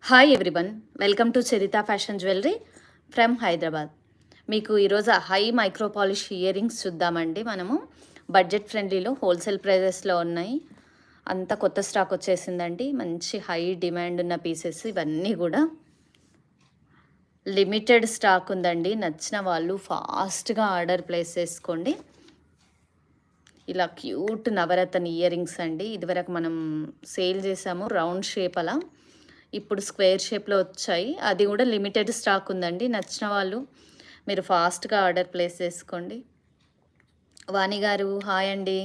Hi everyone, welcome to Charitha fashion jewellery from Hyderabad. మీకు ఈరోజు high micro polish earrings చూద్దామండి. మనము బడ్జెట్ ఫ్రెండ్లీలో హోల్సేల్ ప్రైజెస్లో ఉన్నాయి. అంతా కొత్త స్టాక్ వచ్చేసిందండి. మంచి హై డిమాండ్ ఉన్న పీసెస్ ఇవన్నీ కూడా లిమిటెడ్ స్టాక్ ఉందండి. నచ్చిన వాళ్ళు ఫాస్ట్గా ఆర్డర్ ప్లేస్ చేసుకోండి. ఇలా క్యూట్ నవరత్న ఇయర్ రింగ్స్ అండి. ఇదివరకు మనం సేల్ చేసాము రౌండ్ షేప్ అలా, ఇప్పుడు స్క్వేర్ షేప్లో వచ్చాయి. అది కూడా లిమిటెడ్ స్టాక్ ఉందండి. నచ్చిన వాళ్ళు మీరు ఫాస్ట్గా ఆర్డర్ ప్లేస్ చేసుకోండి. వాణి గారు హాయ్ అండి,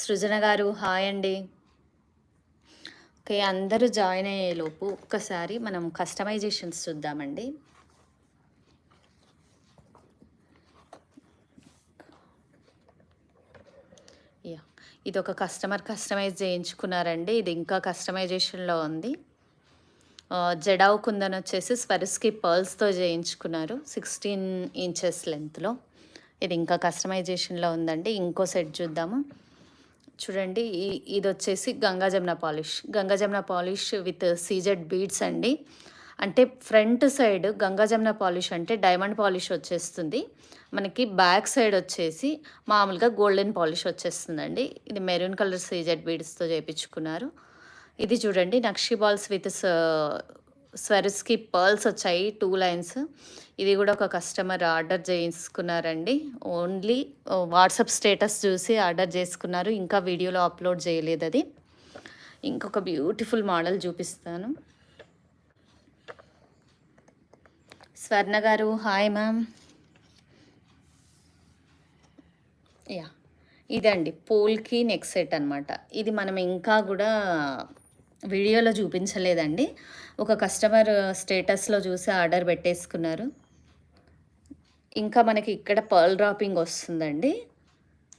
సృజన గారు హాయ్ అండి. ఓకే, అందరూ జాయిన్ అయ్యేలోపు ఒక్కసారి మనం కస్టమైజేషన్స్ చూద్దామండి. యా, ఇది ఒక కస్టమర్ కస్టమైజ్ చేయించుకున్నారండి. ఇది ఇంకా కస్టమైజేషన్లో ఉంది. జడావ్ కుందన్ వచ్చేసి స్వరస్కి పర్ల్స్తో చేయించుకున్నారు 16 ఇంచెస్ లెంత్లో. ఇది ఇంకా కస్టమైజేషన్లో ఉందండి. ఇంకో సెట్ చూద్దాము. చూడండి, ఇది వచ్చేసి Ganga Jamuna polish with CZ beads అండి. అంటే front side Ganga Jamuna polish అంటే డైమండ్ పాలిష్ వచ్చేస్తుంది. మనకి బ్యాక్ సైడ్ వచ్చేసి మామూలుగా గోల్డెన్ పాలిష్ వచ్చేస్తుందండి. ఇది మెరూన్ కలర్ సీజెడ్ బీడ్స్తో చేయించుకున్నారు. ఇది చూడండి, నక్షి బాల్స్ విత్ స్వరస్కి పర్ల్స్ వచ్చాయి 2 లైన్స్. ఇది కూడా ఒక కస్టమర్ ఆర్డర్ చేసుకున్నారండి. ఓన్లీ వాట్సాప్ స్టేటస్ చూసి ఆర్డర్ చేసుకున్నారు. ఇంకా వీడియోలో అప్లోడ్ చేయలేదు అది. ఇంకొక బ్యూటిఫుల్ మోడల్ చూపిస్తాను. స్వర్ణ గారు హాయ్ మ్యామ్. యా, ఇదండి పోల్కి నెక్ సెట్ అనమాట. ఇది మనం ఇంకా కూడా వీడియోలో చూపించలేదండి. ఒక కస్టమర్ స్టేటస్లో చూసి ఆర్డర్ పెట్టేసుకున్నారు. ఇంకా మనకి ఇక్కడ పర్ల్ డ్రాపింగ్ వస్తుందండి.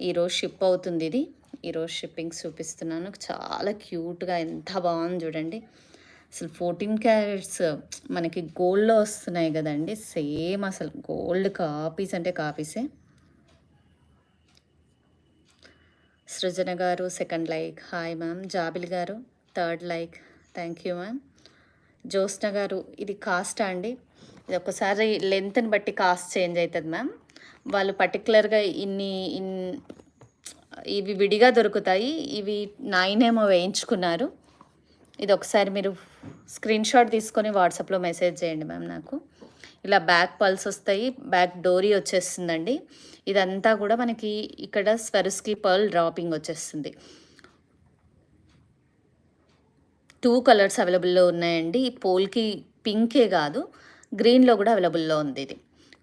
ఈరోజు షిప్ అవుతుంది. ఇది ఈరోజు షిప్పింగ్ చూపిస్తున్నాను. చాలా క్యూట్గా ఎంత బాగుంది చూడండి. అసలు 14 క్యారెట్స్ మనకి గోల్డ్లో వస్తున్నాయి కదండి. సేమ్ అసలు గోల్డ్ కాపీస్ అంటే కాపీసే. సృజన గారు second like hi ma'am. Jabil గారు third like thank you ma'am. Jyotsna గారు ఇది కాస్ట్ అండి. ఇది ఒకసారి లెంత్ని బట్టి కాస్ట్ చేంజ్ అవుతుంది మ్యామ్. వాళ్ళు పర్టికులర్గా ఇవి విడిగా దొరుకుతాయి. ఇవి 9 ఏమో వేయించుకున్నారు. ఇది ఒకసారి మీరు స్క్రీన్ షాట్ తీసుకొని వాట్సాప్లో మెసేజ్ చేయండి మ్యామ్ నాకు. ఇలా బ్యాక్ పల్స్ వస్తాయి, బ్యాక్ డోరీ వచ్చేస్తుందండి. ఇదంతా కూడా మనకి ఇక్కడ స్వరస్కి పర్ల్ డ్రాపింగ్ వచ్చేస్తుంది. 2 కలర్స్ అవైలబుల్లో ఉన్నాయండి. ఈ పోల్కి పింకే కాదు, గ్రీన్లో కూడా అవైలబుల్లో ఉంది. ఇది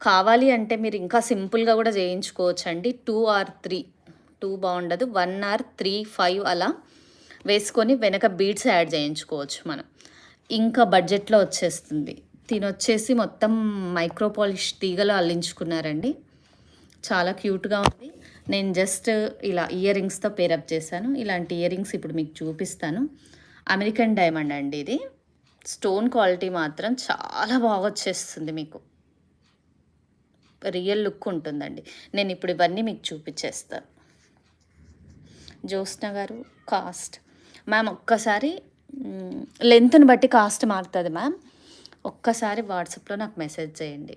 కావాలి అంటే మీరు ఇంకా సింపుల్గా కూడా చేయించుకోవచ్చు అండి. 2 ఆర్ 3, 2 బాగుండదు, 1 ఆర్ 3, 5 అలా వేసుకొని వెనక బీడ్స్ యాడ్ చేయించుకోవచ్చు మనం. ఇంకా బడ్జెట్లో వచ్చేస్తుంది. తినొచ్చేసి మొత్తం మైక్రో పాలిష్ తీగలో అల్లించుకున్నారండి. చాలా క్యూట్గా ఉంది. నేను జస్ట్ ఇలా ఇయర్ రింగ్స్తో పేరప్ చేశాను. ఇలాంటి ఇయర్ రింగ్స్ ఇప్పుడు మీకు చూపిస్తాను. అమెరికన్ డైమండ్ అండి. ఇది స్టోన్ క్వాలిటీ మాత్రం చాలా బాగా వచ్చేస్తుంది. మీకు రియల్ లుక్ ఉంటుందండి. నేను ఇప్పుడు ఇవన్నీ మీకు చూపించేస్తాను. జ్యోత్స్న గారు కాస్ట్ మ్యామ్ ఒక్కసారి లెంత్ని బట్టి కాస్ట్ మారుతుంది మ్యామ్. ఒక్కసారి వాట్సాప్లో నాకు మెసేజ్ చేయండి.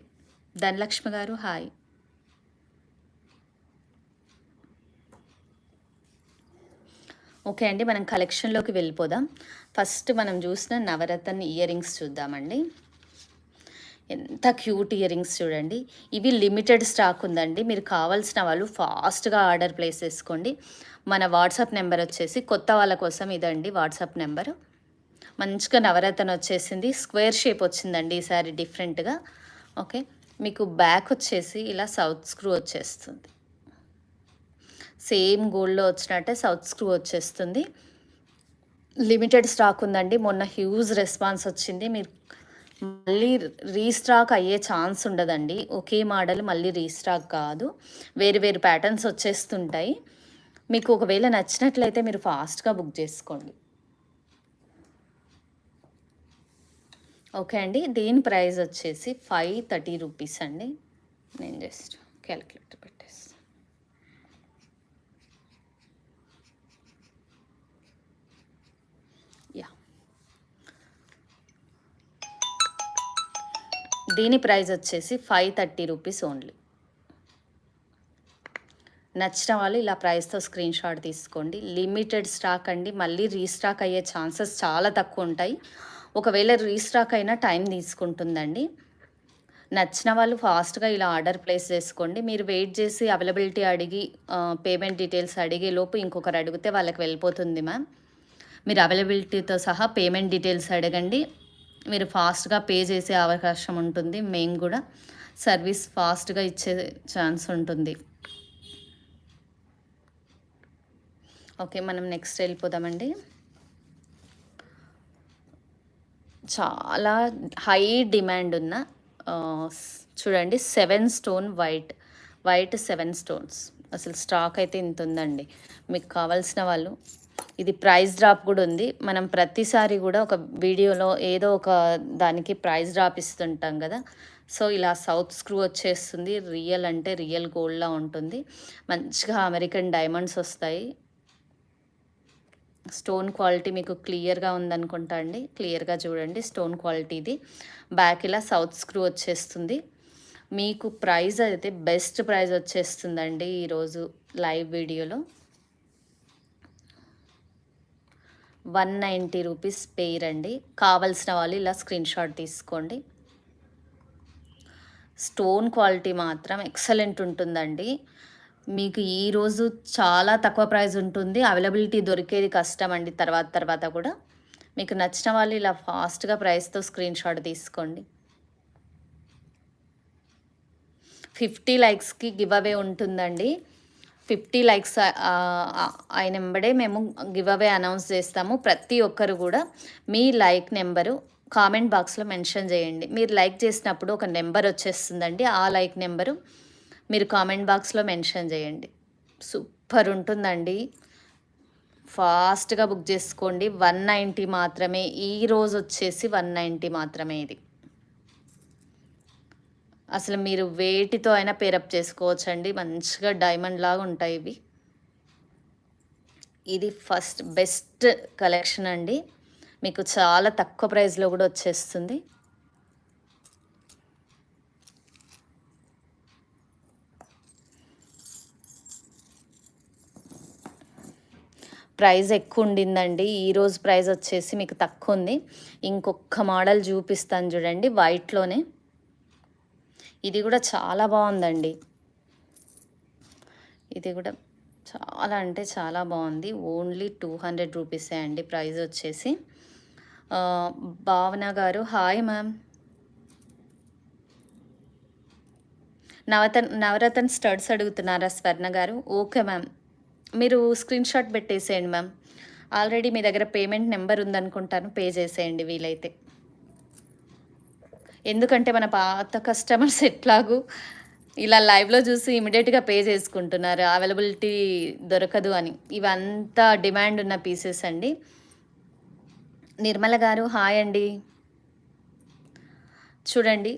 ధనలక్ష్మి గారు హాయ్. ఓకే అండి, మనం కలెక్షన్లోకి వెళ్ళిపోదాం. ఫస్ట్ మనం చూసిన నవరత్న ఇయర్ రింగ్స్ చూద్దామండి. ఎంత క్యూట్ ఇయర్ రింగ్స్ చూడండి. ఇవి లిమిటెడ్ స్టాక్ ఉందండి. మీరు కావాల్సిన వాళ్ళు ఫాస్ట్గా ఆర్డర్ ప్లేస్ చేసుకోండి. మన వాట్సాప్ నెంబర్ వచ్చేసి కొత్త వాళ్ళ కోసం ఇదండి వాట్సాప్ నెంబరు. మంచిగా నవరత్న వచ్చేసింది. స్క్వేర్ షేప్ వచ్చిందండి ఈసారి డిఫరెంట్గా. ఓకే, మీకు బ్యాక్ వచ్చేసి ఇలా సౌత్ స్క్రూ వచ్చేస్తుంది. సేమ్ గోల్డ్లో వచ్చినట్టే సౌత్ స్క్రూ వచ్చేస్తుంది. లిమిటెడ్ స్టాక్ ఉందండి. మొన్న హ్యూజ్ రెస్పాన్స్ వచ్చింది. మీరు మళ్ళీ రీస్టాక్ అయ్యే ఛాన్స్ ఉండదండి. ఒకే మోడల్ మళ్ళీ రీస్టాక్ కాదు, వేరు వేరు ప్యాటర్న్స్ వచ్చేస్తుంటాయి. మీకు ఒకవేళ నచ్చినట్లయితే మీరు ఫాస్ట్గా బుక్ చేసుకోండి. ఓకే అండి, దీని ప్రైస్ వచ్చేసి 530 రూపీస్ అండి. నేను జస్ట్ క్యాలిక్యులేటర్ పెట్టేస్తాను. యా, దీని ప్రైస్ వచ్చేసి 530 రూపీస్ ఓన్లీ. నచ్చిన వాళ్ళు ఇలా ప్రైస్తో స్క్రీన్ షాట్ తీసుకోండి. లిమిటెడ్ స్టాక్ అండి, మళ్ళీ రీస్టాక్ అయ్యే ఛాన్సెస్ చాలా తక్కువ ఉంటాయి. ఒకవేళ రీస్టాక్ అయినా టైం తీసుకుంటుందండి. నచ్చిన వాళ్ళు ఫాస్ట్గా ఇలా ఆర్డర్ ప్లేస్ చేసుకోండి. మీరు వెయిట్ చేసి అవైలబిలిటీ అడిగి పేమెంట్ డీటెయిల్స్ అడిగే లోపు ఇంకొకరు అడిగితే వాళ్ళకి వెళ్ళిపోతుంది మ్యామ్. మీరు అవైలబిలిటీతో సహా పేమెంట్ డీటెయిల్స్ అడగండి. మీరు ఫాస్ట్గా పే చేసే అవకాశం ఉంటుంది. మేము కూడా సర్వీస్ ఫాస్ట్గా ఇచ్చే ఛాన్స్ ఉంటుంది. ఓకే, మనం నెక్స్ట్ వెళ్ళిపోదామండి. చాలా హై డిమాండ్ ఉన్న చూడండి 7 స్టోన్ వైట్ 7 స్టోన్స్. అసలు స్టాక్ అయితే ఇంత ఉందండి. మీకు కావాల్సిన వాళ్ళు, ఇది ప్రైస్ డ్రాప్ కూడా ఉంది. మనం ప్రతిసారి కూడా ఒక వీడియోలో ఏదో ఒక దానికి ప్రైస్ డ్రాప్ ఇస్తుంటాం కదా. సో ఇలా సౌత్ స్క్రూ వచ్చేస్తుంది. రియల్ అంటే రియల్ గోల్డ్లా ఉంటుంది. మంచిగా అమెరికన్ డైమండ్స్ వస్తాయి. స్టోన్ క్వాలిటీ మీకు క్లియర్గా ఉందనుకుంటా అండి. క్లియర్గా చూడండి స్టోన్ క్వాలిటీది. బ్యాక్ ఇలా సౌత్ స్క్రూ వచ్చేస్తుంది. మీకు ప్రైస్ అయితే బెస్ట్ ప్రైస్ వచ్చేస్తుందండి ఈరోజు లైవ్ వీడియోలో. 190 రూపీస్ పెయిర్ అండి. కావాల్సిన వాళ్ళు ఇలా స్క్రీన్ షాట్ తీసుకోండి. స్టోన్ క్వాలిటీ మాత్రం ఎక్సలెంట్ ఉంటుందండి. మీకు ఈరోజు చాలా తక్కువ ప్రైస్ ఉంటుంది. అవైలబిలిటీ దొరికేది కష్టం అండి. తర్వాత కూడా మీకు నచ్చిన వాళ్ళు ఇలా ఫాస్ట్గా ప్రైస్తో స్క్రీన్ షాట్ తీసుకోండి. 50 లైక్స్కి గివ్ అవే ఉంటుందండి. 50 లైక్స్ అయిన వెంబడే మేము గివ్ అవే అనౌన్స్ చేస్తాము. ప్రతి ఒక్కరు కూడా మీ లైక్ నెంబరు కామెంట్ బాక్స్లో మెన్షన్ చేయండి. మీరు లైక్ చేసినప్పుడు ఒక నెంబర్ వచ్చేస్తుందండి. ఆ లైక్ నెంబరు మీరు కామెంట్ బాక్స్లో మెన్షన్ చేయండి. సూపర్ ఉంటుందండి. ఫాస్ట్గా బుక్ చేసుకోండి. 190 మాత్రమే. ఈరోజు వచ్చేసి 190 మాత్రమే. ఇది అసలు మీరు వేటితో అయినా పేరప్ చేసుకోవచ్చండి. మంచిగా డైమండ్ లాగా ఉంటాయి ఇవి. ఇది ఫస్ట్ బెస్ట్ కలెక్షన్ అండి. మీకు చాలా తక్కువ ప్రైస్లో కూడా వచ్చేస్తుంది. ప్రైస్ ఎక్కువ ఉండిందండి. ఈరోజు ప్రైస్ వచ్చేసి మీకు తక్కువ ఉంది. ఇంకొక మోడల్ చూపిస్తాను చూడండి, వైట్లోనే. ఇది కూడా చాలా బాగుందండి. ఇది కూడా చాలా అంటే చాలా బాగుంది. ఓన్లీ 200 రూపీసే అండి ప్రైస్ వచ్చేసి. భావన గారు హాయ్ మ్యామ్. నవరత్న స్టడ్స్ అడుగుతున్నారా స్వర్ణ గారు? ఓకే మ్యామ్, మీరు స్క్రీన్ షాట్ పెట్టేసేయండి మ్యామ్. ఆల్రెడీ మీ దగ్గర పేమెంట్ నెంబర్ ఉందనుకుంటాను. పే చేసేయండి వీలైతే. ఎందుకంటే మన పాత కస్టమర్స్ ఎట్లాగూ ఇలా లైవ్లో చూసి ఇమీడియట్గా పే చేసుకుంటున్నారు, అవైలబిలిటీ దొరకదు అని. ఇవంతా డిమాండ్ ఉన్న పీసెస్ అండి. నిర్మల గారు హాయ్ అండి. చూడండి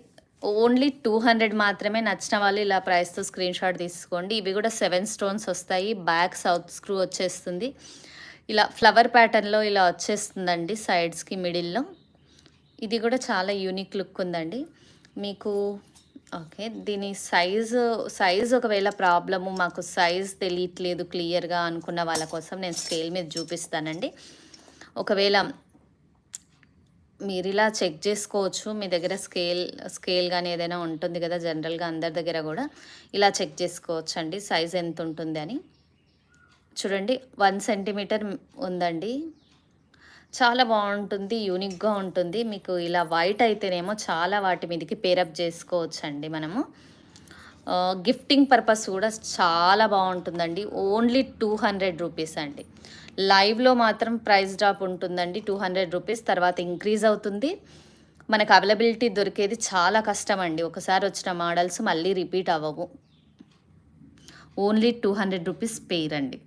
ఓన్లీ 200 మాత్రమే. నచ్చిన వాళ్ళు ఇలా ప్రైస్తో స్క్రీన్ షాట్ తీసుకోండి. ఇవి కూడా 7 స్టోన్స్ వస్తాయి. బ్యాక్ సౌత్ స్క్రూ వచ్చేస్తుంది. ఇలా ఫ్లవర్ ప్యాటర్న్లో ఇలా వచ్చేస్తుందండి సైడ్స్కి, మిడిల్లో. ఇది కూడా చాలా యూనిక్ లుక్ ఉందండి మీకు. ఓకే, దీని సైజ్ ఒకవేళ ప్రాబ్లము, మాకు సైజ్ తెలియట్లేదు క్లియర్గా అనుకున్న వాళ్ళ కోసం నేను స్కేల్ మీద చూపిస్తానండి. ఒకవేళ మీరు ఇలా చెక్ చేసుకోవచ్చు. మీ దగ్గర స్కేల్ కానీ ఏదైనా ఉంటుంది కదా, జనరల్గా అందరి దగ్గర కూడా ఇలా చెక్ చేసుకోవచ్చు అండి సైజ్ ఎంత ఉంటుంది అని. చూడండి 1 సెంటీమీటర్ ఉందండి. చాలా బాగుంటుంది, యూనిక్గా ఉంటుంది. మీకు ఇలా వైట్ అయితేనేమో చాలా వాటి మీదకి పేరప్ చేసుకోవచ్చు అండి మనము. గిఫ్టింగ్ పర్పస్ కూడా చాలా బాగుంటుందండి. ఓన్లీ 200 రూపీస్ అండి. లైవ్లో మాత్రం ప్రైస్ డ్రాప్ ఉంటుందండి 200 రూపీస్. తర్వాత ఇంక్రీజ్ అవుతుంది. మనకు అవైలబిలిటీ దొరికేది చాలా కష్టం అండి. ఒకసారి వచ్చిన మోడల్స్ మళ్ళీ రిపీట్ అవ్వవు. ఓన్లీ 200 రూపీస్ పెయిర్ అండి.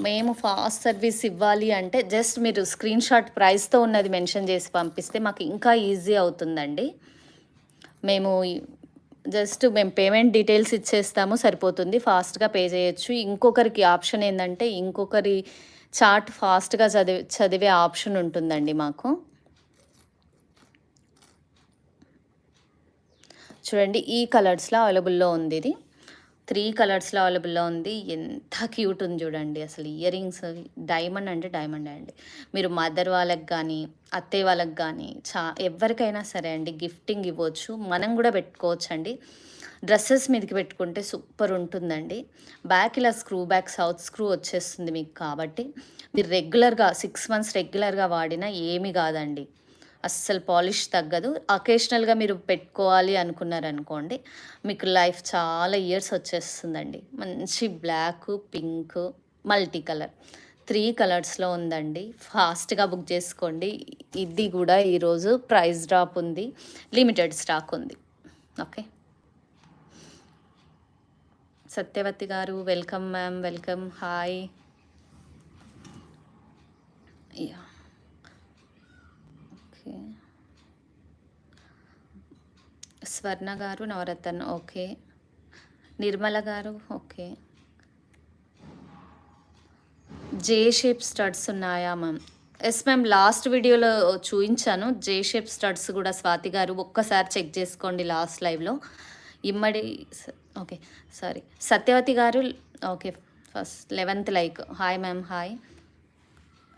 మేము ఫాస్ట్ సర్వీస్ ఇవ్వాలి అంటే జస్ట్ మీరు స్క్రీన్ షాట్ ప్రైస్తో ఉన్నది మెన్షన్ చేసి పంపిస్తే మాకు ఇంకా ఈజీ అవుతుందండి. మేము పేమెంట్ డీటెయిల్స్ ఇచ్చేస్తాము, సరిపోతుంది. ఫాస్ట్గా పే చేయొచ్చు. ఇంకొకరికి ఆప్షన్ ఏంటంటే ఇంకొకరి చార్ట్ ఫాస్ట్గా చదివే ఆప్షన్ ఉంటుందండి మాకు. చూడండి ఈ కలర్స్‌లో అవైలబుల్‌లో ఉంది ఇది. 3 కలర్స్‌లో అవైలబుల్‌లో ఉంది. ఎంత క్యూట్ ఉంది చూడండి. అసలు ఇయర్ రింగ్స్ డైమండ్ అంటే డైమండే అండి. మీరు మదర్ వాళ్ళకి గానీ, అత్తయ్య వాళ్ళకి గానీ ఎవ్వరికైనా సరే అండి గిఫ్టింగ్ ఇవ్వచ్చు. మనం గూడా పెట్టుకోవచ్చండి. డ్రెసెస్ మీదకి పెట్టుకుంటే సూపర్ ఉంటుందండి. బ్యాక్ ఇలా స్క్రూ బ్యాక్ సౌత్ స్క్రూ వచ్చేస్తుంది మీకు కాబట్టి, మీరు రెగ్యులర్‌గా 6 మంత్స్ రెగ్యులర్‌గా వాడినా ఏమి గాదండి. అస్సలు పాలిష్ తగ్గదు. అకేషనల్‌గా మీరు పెట్టుకోవాలి అనుకున్నారనుకోండి, మీకు లైఫ్ చాలా ఇయర్స్ వచ్చేస్తుందండి. మంచి బ్లాకు, పింకు, మల్టీ కలర్ 3 కలర్స్‌లో ఉందండి. ఫాస్ట్‌గా బుక్ చేసుకోండి. ఇది గూడా ఈరోజు ప్రైస్ డ్రాప్ ఉంది. లిమిటెడ్ స్టాక్ ఉంది. Okay. Satyavathi garu welcome ma'am. Welcome. Hi. Yeah! Okay. Swarna garu Navaratna okay. Nirmala garu okay. J shape studs ఉన్నాయా మ్యామ్? Yes ma'am. లాస్ట్ వీడియోలో చూయించాను. జే షేప్ స్టడ్స్ కూడా స్వాతి గారు ఒక్కసారి చెక్ చేసుకోండి లాస్ట్ లైవ్‌లో. ఇమ్మడి ఓకే. సారీ. సత్యవతి గారు okay. First 11th like. Hi ma'am. Hi.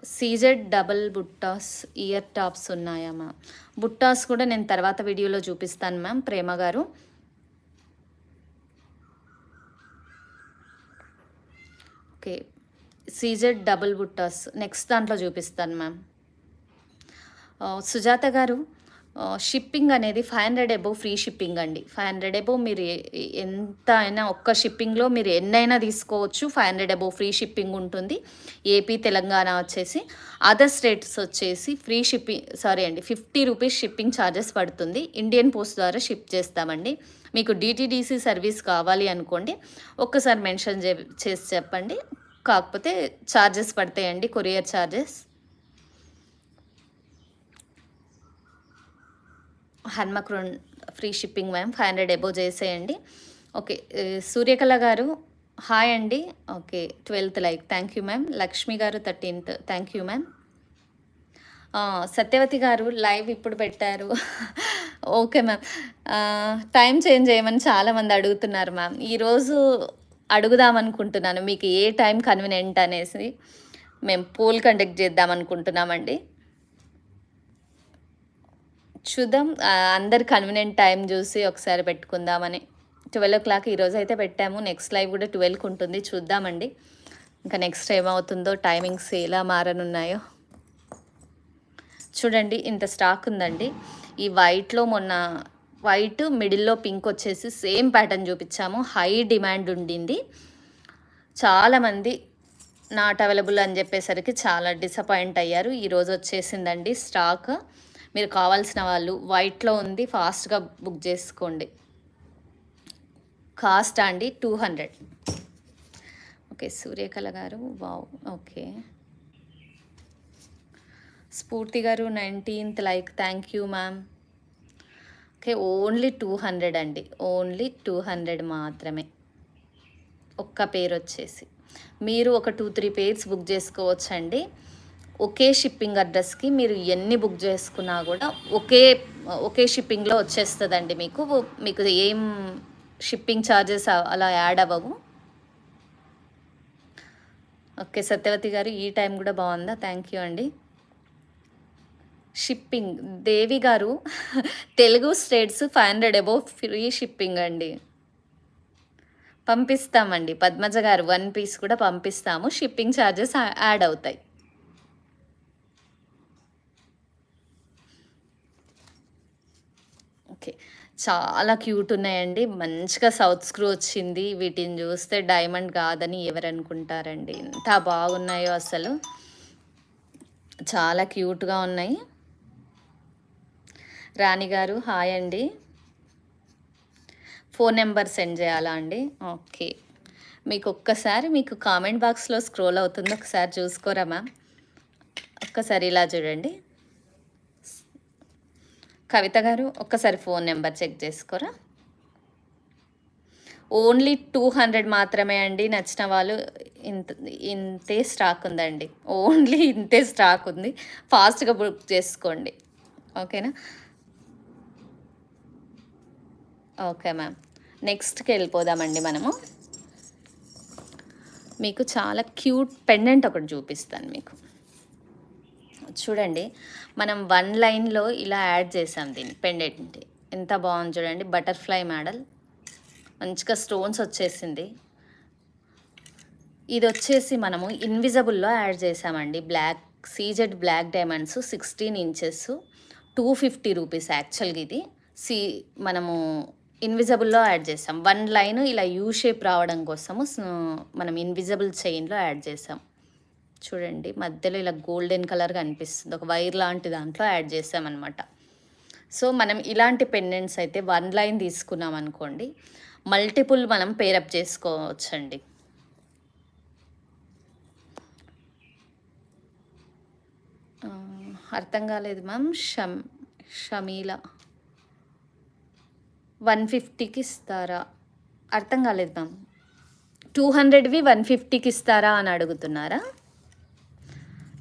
CZ double buttas ear tops ఉన్నాయా మ్యామ్? బుట్టాస్ కూడా నేను తర్వాత వీడియోలో చూపిస్తాను మ్యామ్. ప్రేమ గారు. Okay. CZ double buttas next దాంట్లో చూపిస్తాను మ్యామ్. సుజాత గారు షిప్పింగ్ అనేది 500 అబోవ్ ఫ్రీ షిప్పింగ్ అండి. 500 అబోవ్ మీరు ఎంత అయినా ఒక్క షిప్పింగ్‌లో మీరు ఎన్నైనా తీసుకోవచ్చు. 500 అబోవ్ ఫ్రీ షిప్పింగ్ ఉంటుంది. ఏపీ, తెలంగాణ వచ్చేసి. అదర్ స్టేట్స్ వచ్చేసి ఫ్రీ షిప్పింగ్ సారీ అండి 50 రూపీస్ షిప్పింగ్ ఛార్జెస్ పడుతుంది. ఇండియన్ పోస్ట్ ద్వారా షిప్ చేస్తామండి. మీకు డీటీడీసీ సర్వీస్ కావాలి అనుకోండి, ఒక్కసారి మెన్షన్ చేసి చెప్పండి. కాకపోతే ఛార్జెస్ పడతాయండి, కొరియర్ ఛార్జెస్. హన్మక్రోన్ ఫ్రీ షిప్పింగ్ మ్యామ్. 500 అబోవ్ చేసేయండి. ఓకే. సూర్యకళ గారు హాయ్ అండి. Okay. 12th like. Thank you ma'am. Lakshmi గారు 13th thank you ma'am. Satyavathi గారు లైవ్ ఇప్పుడు పెట్టారు. Okay ma'am. టైం చేంజ్ చేయమని చాలామంది అడుగుతున్నారు మ్యామ్. ఈరోజు అడుగుదామనుకుంటున్నాను మీకు ఏ టైం కన్వీనియంట్ అనేసి. మేము పోల్ కండక్ట్ చేద్దాం అనుకుంటున్నామండి. చూద్దాం. అందరు కన్వీనియంట్ టైం చూసి ఒకసారి పెట్టుకుందామని. 12:00 ఈరోజు అయితే పెట్టాము. నెక్స్ట్ లైవ్ కూడా 12కి ఉంటుంది. చూద్దామండి. ఇంకా నెక్స్ట్ ఏమవుతుందో, టైమింగ్స్ ఎలా మారనున్నాయో. చూడండి ఇంత స్టాక్ ఉందండి. ఈ వైట్లో మొన్న వైట్ మిడిల్లో పింక్ వచ్చేసి సేమ్ ప్యాటర్న్ చూపించాము. హై డిమాండ్ ఉండింది. చాలామంది నాట్ అవైలబుల్ అని చెప్పేసరికి చాలా డిసప్పాయింట్ అయ్యారు. ఈరోజు వచ్చేసిందండి స్టాక్. మీరు కావాల్సిన వాళ్ళు వైట్లో ఉంది, ఫాస్ట్గా బుక్ చేసుకోండి. కాస్ట్ అండి 200. ఓకే. సూర్యకళ గారు వావ్. ఓకే. స్ఫూర్తి గారు 19th like. Thank you ma'am. Okay. Only 200 అండి. ఓన్లీ 200 మాత్రమే. ఒక్క పేరు వచ్చేసి మీరు ఒక 2-3 పేర్స్ బుక్ చేసుకోవచ్చండి. ఒకే షిప్పింగ్ అడ్రస్కి మీరు ఎన్ని బుక్ చేసుకున్నా కూడా ఒకే షిప్పింగ్లో వచ్చేస్తుందండి. మీకు ఏం షిప్పింగ్ ఛార్జెస్ అలా యాడ్ అవ్వవు. ఓకే. సత్యవతి గారు ఈ టైం కూడా బాగుందా? థ్యాంక్ యూ అండి. షిప్పింగ్ దేవి గారు Telugu states 500 above free shipping అండి. పంపిస్తామండి. పద్మజ గారు 1 పీస్ కూడా పంపిస్తాము. షిప్పింగ్ ఛార్జెస్ యాడ్ అవుతాయి. ఓకే. చాలా క్యూట్ ఉన్నాయండి. మంచిగా సౌత్ స్క్రూ వచ్చింది. వీటిని చూస్తే డైమండ్ కాదని ఎవరు అనుకుంటారండి. ఎంత బాగున్నాయో అసలు. చాలా క్యూట్గా ఉన్నాయి. రాణి గారు హాయ్ అండి. ఫోన్ నెంబర్ సెండ్ చేయాలా అండి? ఓకే. మీకు కామెంట్ బాక్స్లో స్క్రోల్ అవుతుంది. ఒకసారి చూసుకోరా మ్యామ్. ఒక్కసారి ఇలా చూడండి. కవిత గారు ఒక్కసారి ఫోన్ నెంబర్ చెక్ చేసుకోరా. ఓన్లీ 200 మాత్రమే అండి. నచ్చిన వాళ్ళు ఇంతే స్టాక్ ఉందండి. ఓన్లీ ఇంతే స్టాక్ ఉంది. ఫాస్ట్గా బుక్ చేసుకోండి. ఓకేనా. Okay ma'am. నెక్స్ట్‌కి వెళ్ళిపోదామండి మనము. మీకు చాలా క్యూట్ పెండెంట్ ఒకటి చూపిస్తాను మీకు. చూడండి, మనం 1 లైన్‌లో ఇలా యాడ్ చేసాం దీన్ని పెండెంట్. ఎంత బాగుంది చూడండి. Butterfly model. మంచిగా స్టోన్స్ వచ్చేసింది. ఇది వచ్చేసి మనము ఇన్విజిబుల్‌లో యాడ్ చేసామండి. Black CZ black diamonds 16 inches 250 rupees యాక్చువల్‌గా ఇది. సి మనము ఇన్విజిబుల్‌లో యాడ్ చేసాం. 1 లైన్ ఇలా యూ షేప్ రావడం కోసము మనం ఇన్విజిబుల్ చైన్‌లో యాడ్ చేసాం. చూడండి, మధ్యలో ఇలా గోల్డెన్ కలర్‌గా అనిపిస్తుంది. ఒక వైర్ లాంటి దాంట్లో యాడ్ చేసామన్నమాట. సో, మనం ఇలాంటి పెండెంట్స్ అయితే 1 లైన్ తీసుకున్నాం అనుకోండి, మల్టిపుల్ మనం పేరప్ చేసుకోవచ్చండి. అర్థం కాలేదు మ్యామ్. షమీలా 150కి ఇస్తారా? అర్థం కాలేదు మ్యామ్. 200వి 150కి ఇస్తారా అని అడుగుతున్నారా?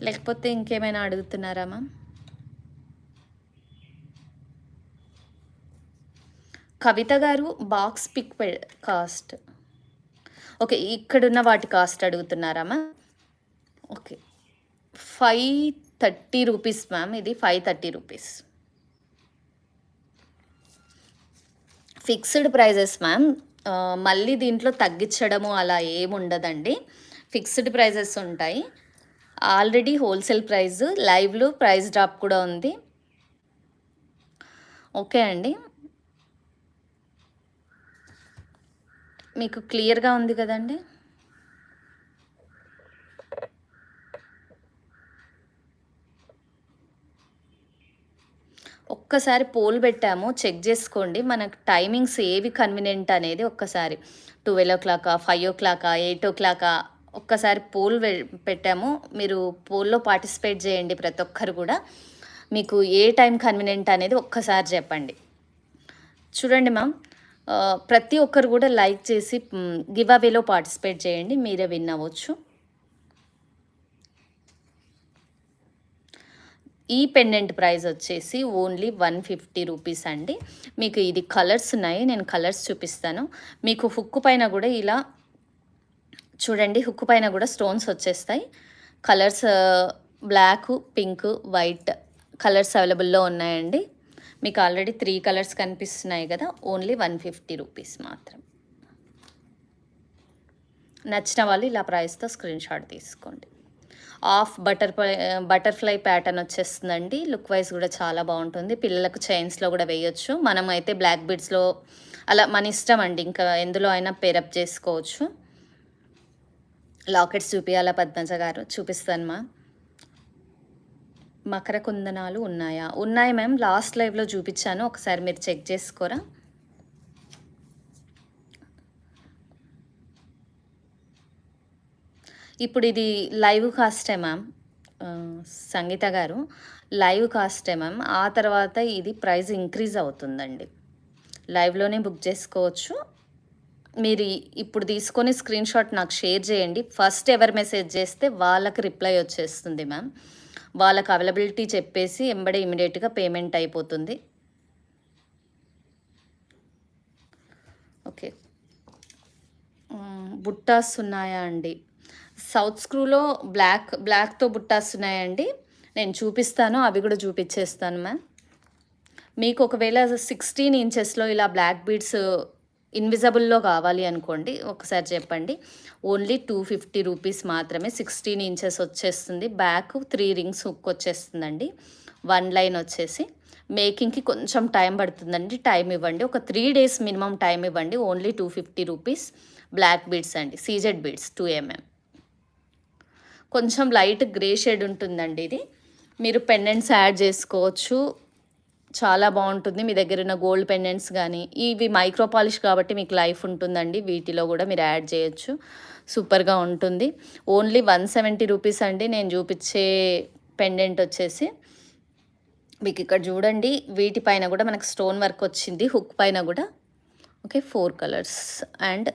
లేకపోతే ఇంకేమైనా అడుగుతున్నారా మ్యామ్? కవిత గారు బాక్స్ పిక్ కాస్ట్. ఓకే, ఇక్కడున్న వాటి కాస్ట్ అడుగుతున్నారా మ్యామ్? Okay, 530 rupees ma'am. ఇది 530 రూపీస్. Fixed prices ma'am. మళ్ళీ దీంట్లో తగ్గించడము అలా ఏముండదండి. ఫిక్స్డ్ ప్రైజెస్ ఉంటాయి. ఆల్రెడీ హోల్సేల్ ప్రైస్, లైవ్లో ప్రైస్ డ్రాప్ కూడా ఉంది. ఓకే అండి, మీకు క్లియర్గా ఉంది కదండి. ఒక్కసారి పోల్ పెట్టాము, చెక్ చేసుకోండి. మనకు టైమింగ్స్ ఏవి కన్వీనియంట్ అనేది ఒక్కసారి 12:00, 5:00, 8:00 ఒక్కసారి పోల్ పెట్టాము. మీరు పోల్లో పార్టిసిపేట్ చేయండి ప్రతి ఒక్కరు కూడా. మీకు ఏ టైం కన్వీనియంట్ అనేది ఒక్కసారి చెప్పండి. చూడండి మ్యామ్, ప్రతి ఒక్కరు కూడా లైక్ చేసి గివ్ అవేలో పార్టిసిపేట్ చేయండి. మీరే విన్ అవ్వచ్చు. ఈ పెండెంట్ ప్రైస్ వచ్చేసి ఓన్లీ 150 రూపీస్ అండి. మీకు ఇది కలర్స్ ఉన్నాయి, నేను కలర్స్ చూపిస్తాను మీకు. హుక్ పైన కూడా ఇలా చూడండి, హుక్ పైన కూడా స్టోన్స్ వచ్చేస్తాయి. Colours black, pink, white colours అవైలబుల్లో ఉన్నాయండి. మీకు ఆల్రెడీ 3 కలర్స్ కనిపిస్తున్నాయి కదా. ఓన్లీ 150 రూపీస్ మాత్రం. నచ్చిన వాళ్ళు ఇలా ప్రైస్తో స్క్రీన్ షాట్ తీసుకోండి. ఆఫ్ బటర్ఫ్లై ప్యాటర్న్ వచ్చేస్తుందండి. లుక్ వైజ్ కూడా చాలా బాగుంటుంది. పిల్లలకు చైన్స్లో కూడా వేయొచ్చు. మనం అయితే బ్లాక్ బీడ్స్లో అలా మన ఇష్టం అండి. ఇంకా ఎందులో అయినా పేరప్ చేసుకోవచ్చు. లాకెట్స్ చూపియాలా పద్మజ గారు? చూపిస్తాను మా. మకర కుందనాలు ఉన్నాయా? ఉన్నాయి మ్యామ్, లాస్ట్ లైవ్లో చూపించాను, ఒకసారి మీరు చెక్ చేసుకోరా. ఇప్పుడు ఇది లైవ్ కాస్టే మ్యామ్. సంగీత గారు, లైవ్ కాస్టే మ్యామ్. ఆ తర్వాత ఇది ప్రైస్ ఇంక్రీజ్ అవుతుందండి. లైవ్లోనే బుక్ చేసుకోవచ్చు. మీరు ఇప్పుడు తీసుకొని స్క్రీన్ షాట్ నాకు షేర్ చేయండి. ఫస్ట్ ఎవరు మెసేజ్ చేస్తే వాళ్ళకి రిప్లై వచ్చేస్తుంది మ్యామ్. వాళ్ళకి అవైలబిలిటీ చెప్పేసి ఎంబడే ఇమీడియట్గా పేమెంట్ అయిపోతుంది. ఓకే, బుట్టాస్ ఉన్నాయా అండి? సౌత్ స్క్రూలో బ్లాక్తో బుట్టాస్ ఉన్నాయండి. నేను చూపిస్తాను, అవి కూడా చూపించేస్తాను మ్యామ్. మీకు ఒకవేళ 16 ఇంచెస్లో ఇలా బ్లాక్ బీడ్స్ ఇన్విజిబుల్లో కావాలి అనుకోండి, ఒకసారి చెప్పండి. ఓన్లీ 250 రూపీస్ మాత్రమే. 16 ఇంచెస్ వచ్చేస్తుంది. బ్యాక్ 3 రింగ్స్ హుక్ వచ్చేస్తుందండి. 1 లైన్ వచ్చేసి మేకింగ్కి కొంచెం టైం పడుతుందండి. టైం ఇవ్వండి, ఒక 3 డేస్ మినిమం టైం ఇవ్వండి. Only 250 rupees. బ్లాక్ బీడ్స్ అండి, సీజెడ్ బీడ్స్ 2 mm. కొంచెం లైట్ గ్రే షేడ్ ఉంటుందండి ఇది. మీరు పెండెంట్స్ యాడ్ చేసుకోవచ్చు, చాలా బాగుంటుంది. మీ దగ్గర ఉన్న గోల్డ్ పెండెంట్స్ కానీ, ఇవి మైక్రో పాలిష్ కాబట్టి మీకు లైఫ్ ఉంటుందండి. వీటిలో కూడా మీరు యాడ్ చేయొచ్చు, సూపర్గా ఉంటుంది. ఓన్లీ 170 రూపీస్ అండి. నేను చూపించే పెండెంట్ వచ్చేసి మీకు ఇక్కడ చూడండి, వీటిపైన కూడా మనకు స్టోన్ వర్క్ వచ్చింది, హుక్ పైన కూడా. ఓకే, 4 కలర్స్ అండ్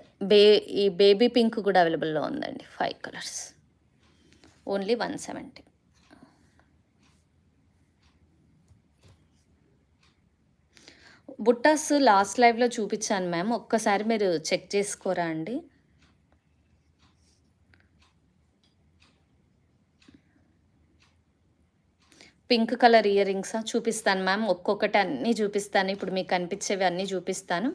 ఈ బేబీ పింక్ కూడా అవైలబుల్లో ఉందండి. 5 కలర్స్. ఓన్లీ 170. బుట్టాస్ లాస్ట్ లైవ్‌లో చూపిచ్చాను మ్యామ్. ఒక్కసారి మీరు చెక్ చేసుకోరా అండి? పింక్ కలర్ ఇయర్ రింగ్సా? చూపిస్తాను మ్యామ్. ఒక్కొక్కటి అన్నీ చూపిస్తాను. ఇప్పుడు మీకు కనిపించేవి అన్నీ చూపిస్తాను.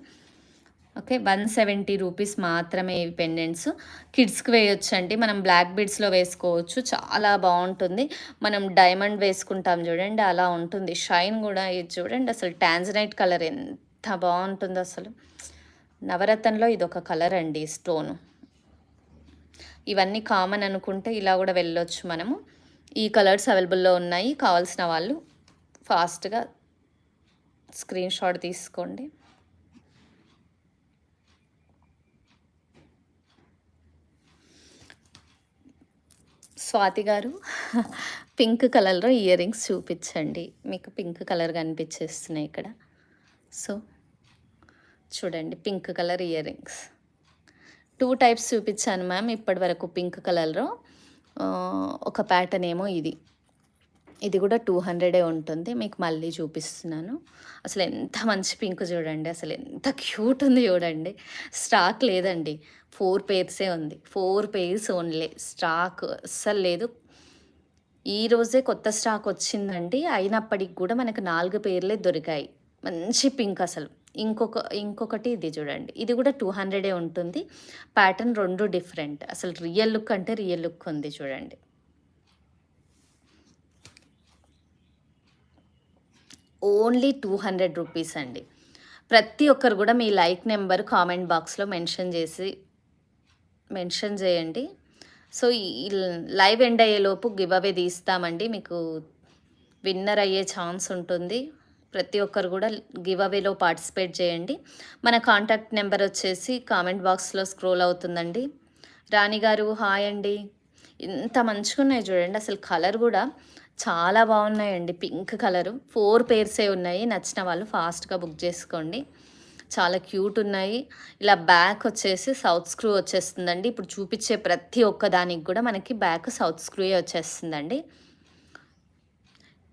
ఓకే. 170 రూపీస్ మాత్రమే ఇవి పెండెంట్స్. కిడ్స్‌కి వేయొచ్చండి. మనం బ్లాక్ బీడ్స్‌లో వేసుకోవచ్చు. చాలా బావుంటుంది. మనం డైమండ్ వేసుకుంటాం చూడండి అలా ఉంటుంది. షైన్ గూడా ఇది చూడండి అసలు టాంజనైట్ కలర్ ఎంత బావుంటుందో అసలు. నవరత్నంలో ఇదొక కలర్ అండి స్టోను. ఇవన్నీ కామన్ అనుకుంటే ఇలా గూడా వెళ్ళొచ్చు మనము. ఈ కలర్స్ అవైలబుల్‌లో ఉన్నాయి. కావాల్సిన వాళ్ళు ఫాస్ట్‌గా స్క్రీన్ షాట్ తీసుకోండి. స్వాతి గారు పింక్ కలర్‌లో ఇయర్ రింగ్స్ చూపిచ్చండి. మీకు పింక్ కలర్ కనిపిచ్చేస్తున్నాయి ఇక్కడ. సో, చూడండి pink colour ear rings. 2 types చూపిచ్చాను మ్యామ్ ఇప్పటి వరకు పింక్ కలర్‌లో. ఒక ప్యాటర్న్ ఏమో ఇది. ఇది కూడా 200 ఉంటుంది. మీకు మళ్ళీ చూపిస్తున్నాను. అసలు ఎంత మంచి పింక్ చూడండి. అసలు ఎంత క్యూట్ ఉంది చూడండి. స్టాక్ లేదండి. 4 పెయిర్సే ఉంది. 4 పెయిర్స్ ఓన్లీ. స్టాక్ అస్సలు లేదు. ఈరోజే కొత్త స్టాక్ వచ్చిందండి. అయినప్పటికి కూడా మనకు 4 పెయిర్లే దొరికాయి. మంచి పింక్ అసలు. ఇంకొకటి ఇది చూడండి. ఇది కూడా 200 ఉంటుంది. Pattern 2 different. అసలు రియల్ లుక్ అంటే రియల్ లుక్ ఉంది చూడండి. ఓన్లీ 200 రూపీస్ అండి. ప్రతి ఒక్కరు కూడా మీ లైక్ నెంబర్ కామెంట్ బాక్స్‌లో మెన్షన్ చేయండి. సో, ఈ లైవ్ ఎండ్ అయ్యేలోపు గివ్ అవే తీస్తామండి. మీకు విన్నర్ అయ్యే ఛాన్స్ ఉంటుంది. ప్రతి ఒక్కరు కూడా గివ్ అవేలో పార్టిసిపేట్ చేయండి. మన కాంటాక్ట్ నెంబర్ వచ్చేసి కామెంట్ బాక్స్‌లో స్క్రోల్ అవుతుందండి. రాణి గారు హాయ్ అండి. ఇంత మంచిగున్నాయి చూడండి. అసలు కలర్ కూడా చాలా బాగున్నాయండి. పింక్ కలరు 4 పెయిర్సే ఉన్నాయి. నచ్చిన వాళ్ళు ఫాస్ట్‌గా బుక్ చేసుకోండి. చాలా క్యూట్ ఉన్నాయి. ఇలా బ్యాక్ వచ్చేసి సౌత్ స్క్రూ వచ్చేస్తుందండి. ఇప్పుడు చూపించే ప్రతి ఒక్క దానికి కూడా మనకి బ్యాక్ సౌత్ స్క్రూయే వచ్చేస్తుందండి.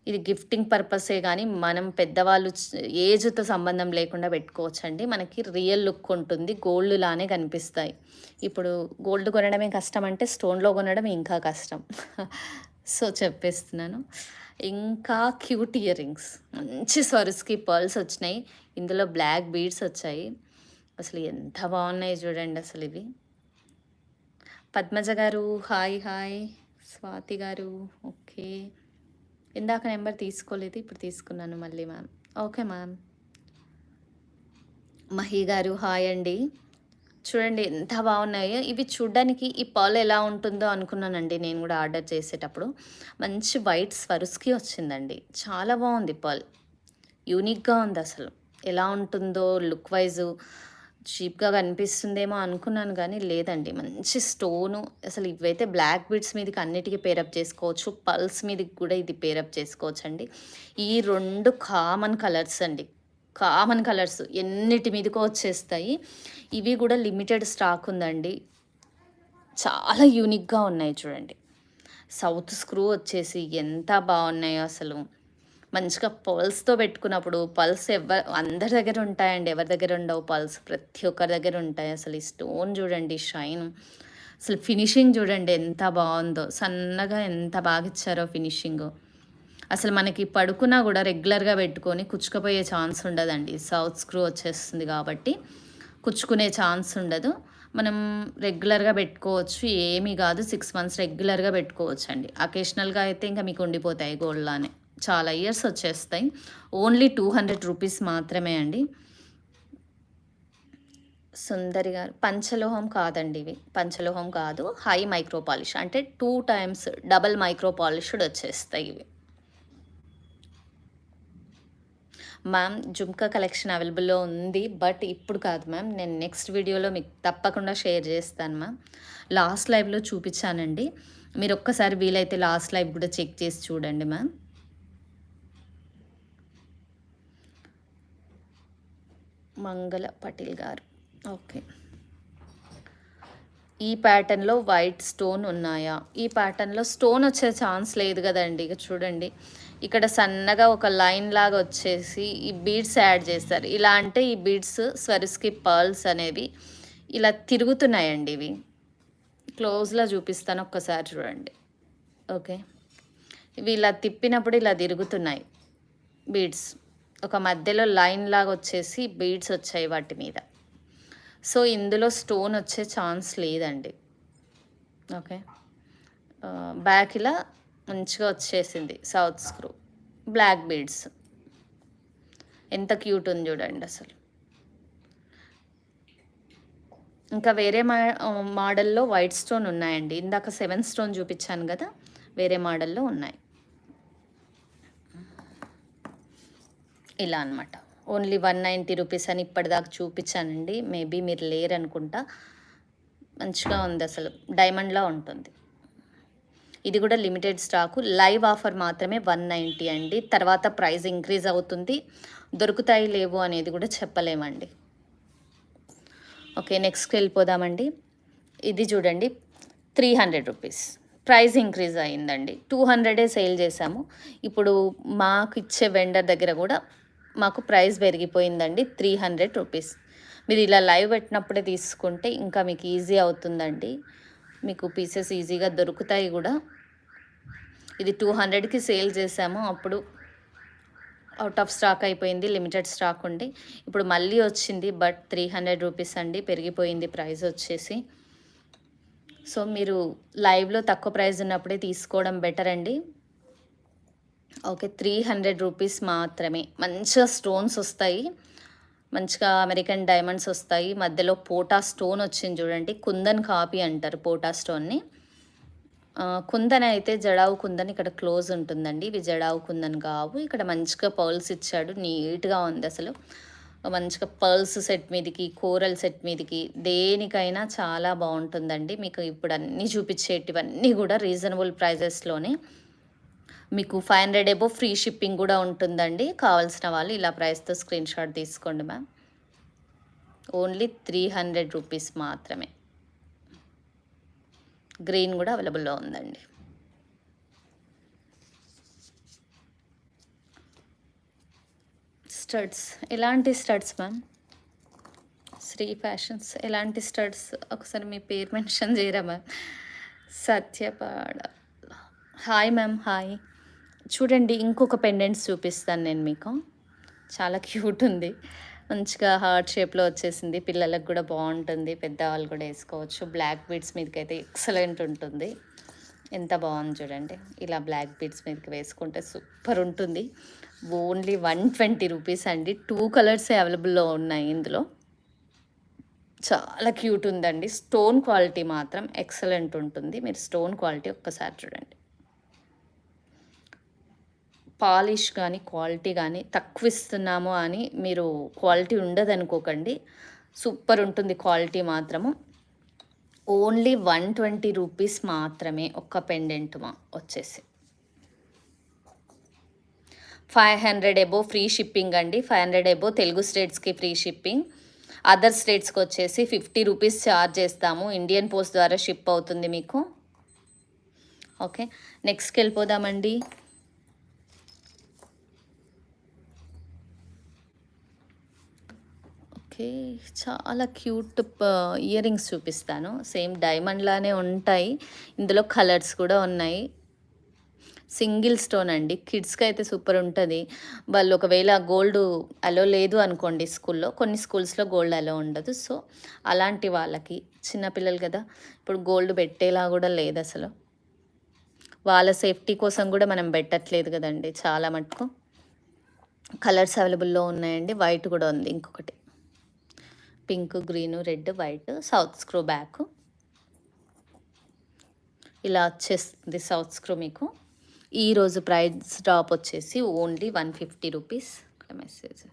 ఇది గిఫ్టింగ్ పర్పసే గానీ మనం పెద్దవాళ్ళు ఏజ్‌తో సంబంధం లేకుండా పెట్టుకోవచ్చండి. మనకి రియల్ లుక్ ఉంటుంది. గోల్డ్ లానే కనిపిస్తాయి. ఇప్పుడు గోల్డ్ కొనడమే కష్టం అంటే స్టోన్‌లో కొనడం ఇంకా కష్టం. సో, చెప్పేస్తున్నాను. ఇంకా క్యూట్ ఇయర్ రింగ్స్. మంచి స్వరస్‌కి పర్ల్స్ వచ్చినాయి. ఇందులో బ్లాక్ బీడ్స్ వచ్చాయి. అసలు ఎంత బాగున్నాయి చూడండి అసలు ఇవి. పద్మజ గారు హాయ్ హాయ్. స్వాతి గారు ఓకే. ఇందాక నెంబర్ తీసుకోలేదు. ఇప్పుడు తీసుకున్నాను మళ్ళీ మ్యామ్. Okay ma'am. మహి గారు హాయ్ అండి. చూడండి ఎంత బాగున్నాయో. ఇవి చూడ్డానికి ఈ పర్ల్ ఎలా ఉంటుందో అనుకున్నానండి నేను కూడా ఆర్డర్ చేసేటప్పుడు. మంచి వైట్ స్వరుస్కి వచ్చిందండి. చాలా బాగుంది పర్ల్. యూనిక్‌గా ఉంది అసలు. ఎలా ఉంటుందో లుక్ వైజు చీప్‌గా కనిపిస్తుందేమో అనుకున్నాను గానీ లేదండి. మంచి స్టోను అసలు ఇవైతే బ్లాక్ బీడ్స్ మీదకి అన్నిటికి పేరప్ చేసుకోవచ్చు. పర్ల్స్ మీదకి కూడా ఇది పేరప్ చేసుకోవచ్చండి. ఈ 2 కామన్ కలర్స్ అండి. కామన్ కలర్స్ ఎన్నిటి మీదకో వచ్చేస్తాయి. ఇవి కూడా లిమిటెడ్ స్టాక్ ఉందండి. చాలా యూనిక్‌గా ఉన్నాయి చూడండి. సౌత్ స్క్రూ వచ్చేసి ఎంత బాగున్నాయో అసలు. మంచిగా పర్ల్స్‌తో పెట్టుకున్నప్పుడు పర్ల్స్ అందరి దగ్గర ఉంటాయండి. ఎవరి దగ్గర ఉండవు పర్ల్స్. ప్రతి ఒక్కరి దగ్గర ఉంటాయి. అసలు ఈ స్టోన్ చూడండి షైన్. అసలు ఫినిషింగ్ చూడండి ఎంత బావుందో. సన్నగా ఎంత బాగా ఇచ్చారో ఫినిషింగు. అసలు మనకి పడుకున్నా కూడా రెగ్యులర్‌గా పెట్టుకొని కుచ్చుకుపోయే ఛాన్స్ ఉండదండి. సౌత్ స్క్రూ వచ్చేస్తుంది కాబట్టి కుచ్చుకునే ఛాన్స్ ఉండదు. మనం రెగ్యులర్‌గా పెట్టుకోవచ్చు. ఏమీ కాదు. 6 మంత్స్ రెగ్యులర్‌గా పెట్టుకోవచ్చండి. అకేషనల్‌గా అయితే ఇంకా మీకు ఉండిపోతాయి గోల్డ్‌లానే. చాలా ఇయర్స్ వచ్చేస్తాయి. ఓన్లీ 200 రూపీస్ మాత్రమే అండి. సుందరి గారు పంచలోహం కాదండి ఇవి. పంచలోహం కాదు. హై మైక్రో పాలిష్ అంటే 2 టైమ్స్ డబుల్ మైక్రో పాలిష్డ్ వచ్చేస్తాయి ఇవి. మ్యామ్ జుమ్కా కలెక్షన్ అవైలబుల్‌లో ఉంది. బట్ ఇప్పుడు కాదు మ్యామ్. నేను నెక్స్ట్ వీడియోలో మీకు తప్పకుండా షేర్ చేస్తాను మ్యామ్. లాస్ట్ లైవ్‌లో చూపించానండి. మీరు ఒక్కసారి వీలైతే లాస్ట్ లైవ్ కూడా చెక్ చేసి చూడండి మ్యామ్. మంగళ పటేల్ గారు ఓకే. ఈ ప్యాటర్న్‌లో వైట్ స్టోన్ ఉన్నాయా? ఈ ప్యాటర్న్‌లో స్టోన్ వచ్చే ఛాన్స్ లేదు కదండీ. ఇక చూడండి ఇక్కడ సన్నగా ఒక లైన్ లాగా వచ్చేసి ఈ బీడ్స్ యాడ్ చేస్తారు. ఇలా అంటే ఈ బీడ్స్ స్వరిస్కి పర్ల్స్ అనేవి ఇలా తిరుగుతున్నాయండి ఇవి. క్లోజ్‌లో చూపిస్తాను ఒక్కసారి చూడండి. ఓకే. ఇవి ఇలా తిప్పినప్పుడు ఇలా తిరుగుతున్నాయి బీడ్స్. ఒక మధ్యలో లైన్ లాగా వచ్చేసి బీడ్స్ వచ్చాయి వాటి మీద. సో, ఇందులో స్టోన్ వచ్చే ఛాన్స్ లేదండి. ఓకే. బ్యాక్ ఇలా మంచిగా వచ్చేసింది సౌత్ స్క్రూ. Black beads. ఎంత క్యూట్ ఉంది చూడండి అసలు. ఇంకా వేరే మోడల్‌లో వైట్ స్టోన్ ఉన్నాయండి. ఇందాక 7 స్టోన్ చూపించాను కదా! వేరే మోడల్‌లో ఉన్నాయి. ఇలా అనమాట. ఓన్లీ 190 రూపీస్ అని ఇప్పటిదాకా చూపించానండి. మేబీ మీరు లేరనుకుంటా. మంచిగా ఉంది అసలు. డైమండ్‌లా ఉంటుంది. ఇది కూడా లిమిటెడ్ స్టాకు. లైవ్ ఆఫర్ మాత్రమే 190 అండి. తర్వాత ప్రైస్ ఇంక్రీజ్ అవుతుంది. దొరుకుతాయి లేవు అనేది కూడా చెప్పలేమండి. ఓకే. నెక్స్ట్‌కి వెళ్ళిపోదామండి. ఇది చూడండి 300 రూపీస్. ప్రైస్ ఇంక్రీజ్ అయిందండి. 200 సేల్ చేసాము. ఇప్పుడు మాకు ఇచ్చే వెండర్ దగ్గర కూడా మాకు ప్రైస్ పెరిగిపోయిందండి. 300 రూపీస్. మీరు ఇలా లైవ్ పెట్టినప్పుడే తీసుకుంటే ఇంకా మీకు ఈజీ అవుతుందండి. మీకు పీసెస్ ఈజీగా దొరుకుతాయి కూడా. ఇది 200కి సేల్ చేసాము. అప్పుడు అవుట్ ఆఫ్ స్టాక్ అయిపోయింది. లిమిటెడ్ స్టాక్ ఉండి ఇప్పుడు మళ్ళీ వచ్చింది. బట్ 300 రూపీస్ అండి. పెరిగిపోయింది ప్రైస్ వచ్చేసి. సో, మీరు లైవ్‌లో తక్కువ ప్రైస్ ఉన్నప్పుడే తీసుకోవడం బెటర్ అండి. ఓకే. 300 రూపీస్ మాత్రమే. మంచిగా స్టోన్స్ వస్తాయి. మంచిగా అమెరికన్ డైమండ్స్ వస్తాయి. మధ్యలో పోటా స్టోన్ వచ్చింది చూడండి. కుందన్ కాపీ అంటారు పోటా స్టోన్ని. కుందన్ అయితే జడావు కుందన్ ఇక్కడ క్లోజ్ ఉంటుందండి. ఇవి జడావు కుందన్ కావు. ఇక్కడ మంచిగా పర్ల్స్ ఇచ్చాడు. నీట్‌గా ఉంది అసలు. మంచిగా పర్ల్స్ సెట్ మీదకి, కోరల్ సెట్ మీదకి దేనికైనా చాలా బాగుంటుందండి. మీకు ఇప్పుడు అన్నీ చూపించేటివన్నీ కూడా రీజనబుల్ ప్రైజెస్‌లోనే. మీకు 500 అబోవ్ ఫ్రీ షిప్పింగ్ కూడా ఉంటుందండి. కావాల్సిన వాళ్ళు ఇలా ప్రైస్‌తో స్క్రీన్ షాట్ తీసుకోండి మ్యామ్. ఓన్లీ 300 రూపీస్ మాత్రమే. గ్రీన్ కూడా అవైలబుల్‌లో ఉందండి. స్టడ్స్. ఎలాంటి స్టడ్స్ మ్యామ్? శ్రీ ఫ్యాషన్స్. ఎలాంటి స్టడ్స్? ఒకసారి మీ పేరు మెన్షన్ చేయరా ma'am? Satyapada. Hi ma'am. Hi. చూడండి ఇంకొక పెండెంట్స్ చూపిస్తాను నేను మీకు. చాలా క్యూట్ ఉంది. మంచిగా హార్ట్ షేప్‌లో వచ్చేసింది. పిల్లలకు కూడా బాగుంటుంది. పెద్దవాళ్ళు కూడా వేసుకోవచ్చు. బ్లాక్ బీడ్స్ మీదకైతే ఎక్సలెంట్ ఉంటుంది. ఎంత బాగుంది చూడండి. ఇలా బ్లాక్ బీడ్స్ మీదకి వేసుకుంటే సూపర్ ఉంటుంది. ఓన్లీ 120 రూపీస్ అండి. 2 కలర్సే అవైలబుల్‌లో ఉన్నాయి ఇందులో. చాలా క్యూట్ ఉందండి. స్టోన్ క్వాలిటీ మాత్రం ఎక్సలెంట్ ఉంటుంది. మీరు స్టోన్ క్వాలిటీ ఒక్కసారి చూడండి. పాలిష్ కానీ, క్వాలిటీ కానీ తక్కువ ఇస్తున్నాము అని మీరు క్వాలిటీ ఉండదనుకోకండి. సూపర్ ఉంటుంది క్వాలిటీ మాత్రము. ఓన్లీ 120 రూపీస్ మాత్రమే ఒక్క పెండెంట్ వచ్చేసి. 500 అబోవ్ ఫ్రీ షిప్పింగ్ అండి. 500 అబోవ్ తెలుగు స్టేట్స్‌కి ఫ్రీ షిప్పింగ్. అదర్ స్టేట్స్‌కి వచ్చేసి 50 రూపీస్ ఛార్జ్ చేస్తాము. ఇండియన్ పోస్ట్ ద్వారా షిప్ అవుతుంది మీకు. ఓకే. నెక్స్ట్‌కి వెళ్ళిపోదామండి. ఓకే. చాలా క్యూట్ ఇయర్ రింగ్స్ చూపిస్తాను. సేమ్ డైమండ్ లానే ఉంటాయి. ఇందులో కలర్స్ కూడా ఉన్నాయి. సింగిల్ స్టోన్ అండి. కిడ్స్‌కి అయితే సూపర్ ఉంటుంది. వాళ్ళు ఒకవేళ గోల్డ్ అలో లేదు అనుకోండి స్కూల్లో. కొన్ని స్కూల్స్‌లో గోల్డ్ అలో ఉండదు. సో, అలాంటి వాళ్ళకి చిన్నపిల్లలు కదా! ఇప్పుడు గోల్డ్ పెట్టేలా కూడా లేదు అసలు. వాళ్ళ సేఫ్టీ కోసం కూడా మనం పెట్టట్లేదు కదండి చాలా మటుకు. కలర్స్ అవైలబుల్‌లో ఉన్నాయండి. వైట్ కూడా ఉంది ఇంకొకటి. Pink, green, red, white. South screw back. ఇలా వచ్చేస్తుంది సౌత్ స్క్రూ మీకు. ఈరోజు ప్రైస్ డ్రాప్ వచ్చేసి ఓన్లీ 150 రూపీస్. ఇక్కడ మెసేజ్.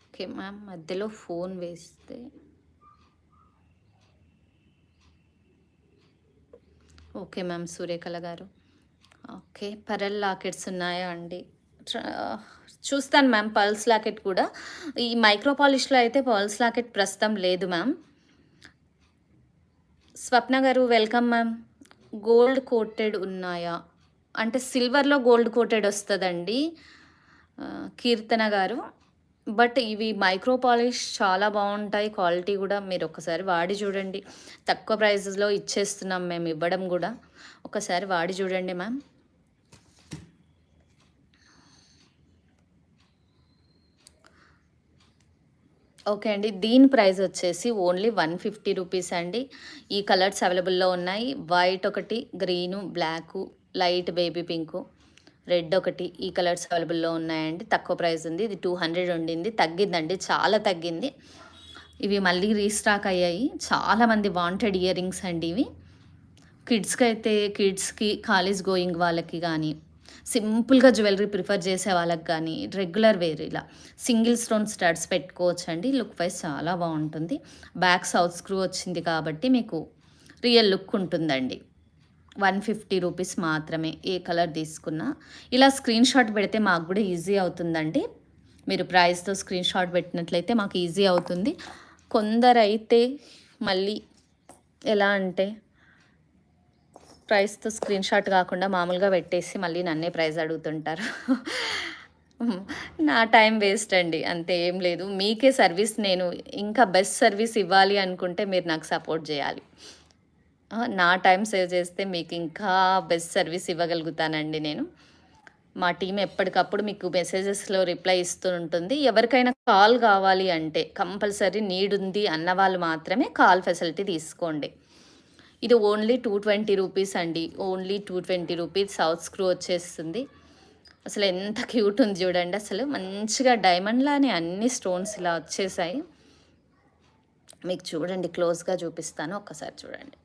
Okay ma'am. మధ్యలో ఫోన్ వేస్తే ఓకే మ్యామ్. సూర్యకళ గారు. ఓకే. పరల్ లాకెట్స్ ఉన్నాయా అండి? చూస్తాను మ్యామ్. పర్ల్స్ లాకెట్ కూడా. ఈ మైక్రో పాలిష్‌లో అయితే పర్ల్స్ లాకెట్ ప్రస్తుతం లేదు మ్యామ్. స్వప్న గారు వెల్కమ్ మ్యామ్. గోల్డ్ కోటెడ్ ఉన్నాయా అంటే సిల్వర్‌లో గోల్డ్ కోటెడ్ వస్తదండి. కీర్తన గారు. బట్ ఇవి మైక్రో పాలిష్ చాలా బావుంటాయి. క్వాలిటీ గూడా మీరొక్కసారి వాడి చూడండి. తక్కువ ప్రైజెస్‌లో ఇచ్చేస్తున్నాం మేము ఇవ్వడం గూడా. ఒకసారి వాడి చూడండి మ్యామ్. ఓకే అండి. దీని ప్రైస్ వచ్చేసి ఓన్లీ 150 రూపీస్ అండి. ఈ కలర్స్ అవైలబుల్‌లో ఉన్నాయి. వైట్ ఒకటి, green, black, light baby pink, red ఒకటి ఈ కలర్స్ అవైలబుల్‌లో ఉన్నాయండి. తక్కువ ప్రైస్ ఉంది. ఇది 200 ఉండింది. తగ్గిందండి. చాలా తగ్గింది. ఇవి మళ్ళీ రీస్టాక్ అయ్యాయి. చాలామంది వాంటెడ్ ఇయర్ రింగ్స్ అండి ఇవి. కిడ్స్‌కి కాలేజ్ గోయింగ్ వాళ్ళకి గానీ, సింపుల్‌గా జ్యువెలరీ ప్రిఫర్ చేసే వాళ్ళకి గానీ, రెగ్యులర్ వేర్ ఇలా సింగిల్ స్టోన్ స్టడ్స్ పెట్టుకోవచ్చండి. లుక్ వైజ్ చాలా బావుంటుంది. బ్యాక్ సౌత్ స్క్రూ వచ్చింది కాబట్టి మీకు రియల్ లుక్ ఉంటుందండి. 150 రూపీస్ మాత్రమే ఏ కలర్ తీసుకున్నా. ఇలా స్క్రీన్ షాట్ పెడితే మాకు కూడా ఈజీ అవుతుందండి. మీరు ప్రైస్‌తో స్క్రీన్ షాట్ పెట్టినట్లయితే మాకు ఈజీ అవుతుంది. కొందరైతే మళ్ళీ ఎలా అంటే ప్రైస్‌తో స్క్రీన్ షాట్ కాకుండా మామూలుగా పెట్టేసి మళ్ళీ నన్నే ప్రైస్ అడుగుతుంటారు. నా టైం వేస్ట్ అండి. అంతే ఏం లేదు. మీకే సర్వీస్ నేను ఇంకా బెస్ట్ సర్వీస్ ఇవ్వాలి అనుకుంటే మీరు నాకు సపోర్ట్ చేయాలి. నా టైం సేవ్ చేస్తే మీకు ఇంకా బెస్ట్ సర్వీస్ ఇవ్వగలుగుతానండి నేను. మా టీమ్ ఎప్పటికప్పుడు మీకు మెసేజెస్‌లో రిప్లై ఇస్తూ ఉంటుంది. ఎవరికైనా కాల్ కావాలి అంటే కంపల్సరీ నీడ్ ఉంది అన్న వాళ్ళు మాత్రమే కాల్ ఫెసిలిటీ తీసుకోండి. ఇది ఓన్లీ 220 రూపీస్ అండి. ఓన్లీ 220 రూపీస్ సౌత్ స్క్రూ వచ్చేస్తుంది. అసలు ఎంత క్యూట్ ఉంది చూడండి. అసలు మంచిగా డైమండ్‌లానే అన్ని స్టోన్స్ ఇలా వచ్చేసాయి. మీకు చూడండి క్లోజ్‌గా చూపిస్తాను. ఒక్కసారి చూడండి.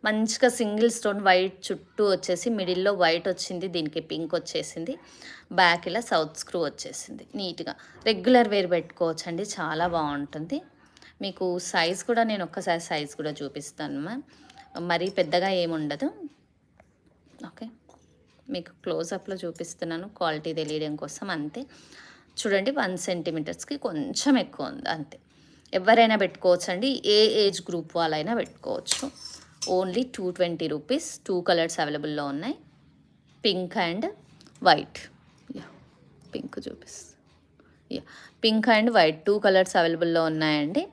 మంచిగా సింగిల్ స్టోన్ వైట్ చుట్టూ వచ్చేసి మిడిల్‌లో వైట్ వచ్చింది. దీనికి పింక్ వచ్చేసింది. బ్యాక్ ఇలా సౌత్ స్క్రూ వచ్చేసింది. నీట్‌గా రెగ్యులర్ వేర్ పెట్టుకోవచ్చండి. చాలా బావుంటుంది. మీకు సైజ్ కూడా నేను ఒక్కసారి సైజ్ కూడా చూపిస్తాను మ్యామ్. మరీ పెద్దగా ఏముండదు. ఓకే. మీకు క్లోజప్‌లో చూపిస్తున్నాను క్వాలిటీ తెలియడం కోసం అంతే. చూడండి 1 సెంటీమీటర్స్‌కి కొంచెం ఎక్కువ ఉంది అంతే. ఎవరైనా పెట్టుకోవచ్చండి. ఏ ఏజ్ గ్రూప్ వాళ్ళైనా పెట్టుకోవచ్చు. Only 220 rupees. 2 కలర్స్ అవైలబుల్‌లో ఉన్నాయి. Pink and white. Yeah! Pink చూపిస్తా. Yeah! Pink and white 2 colours అవైలబుల్‌లో ఉన్నాయండి.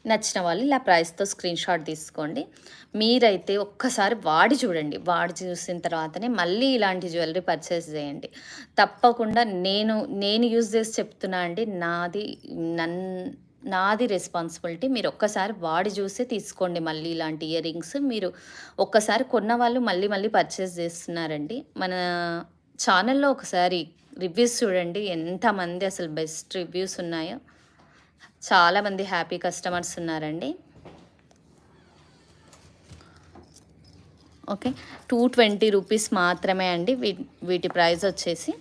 నచ్చిన వాళ్ళు ఇలా ప్రైస్‌తో స్క్రీన్ షాట్ తీసుకోండి. మీరైతే ఒక్కసారి వాడి చూడండి. వాడి చూసిన తర్వాతనే మళ్ళీ ఇలాంటి జ్యువెలరీ పర్చేస్ చేయండి. తప్పకుండా నేను యూజ్ చేసి చెప్తున్నా అండి. నాది రెస్పాన్సిబిలిటీ. మీరు ఒక్కసారి వాడి చూసే తీసుకోండి మళ్ళీ ఇలాంటి ఇయర్ రింగ్స్. మీరు ఒక్కసారి కొన్న వాళ్ళు మళ్ళీ మళ్ళీ పర్చేస్ చేస్తున్నారండి. మన ఛానల్‌లో ఒకసారి రివ్యూస్ చూడండి. ఎంతమంది అసలు బెస్ట్ రివ్యూస్ ఉన్నాయో. చాలామంది హ్యాపీ కస్టమర్స్ ఉన్నారండి. ఓకే. 220 రూపీస్ మాత్రమే అండి. వీటి ప్రైస్ వచ్చేసి.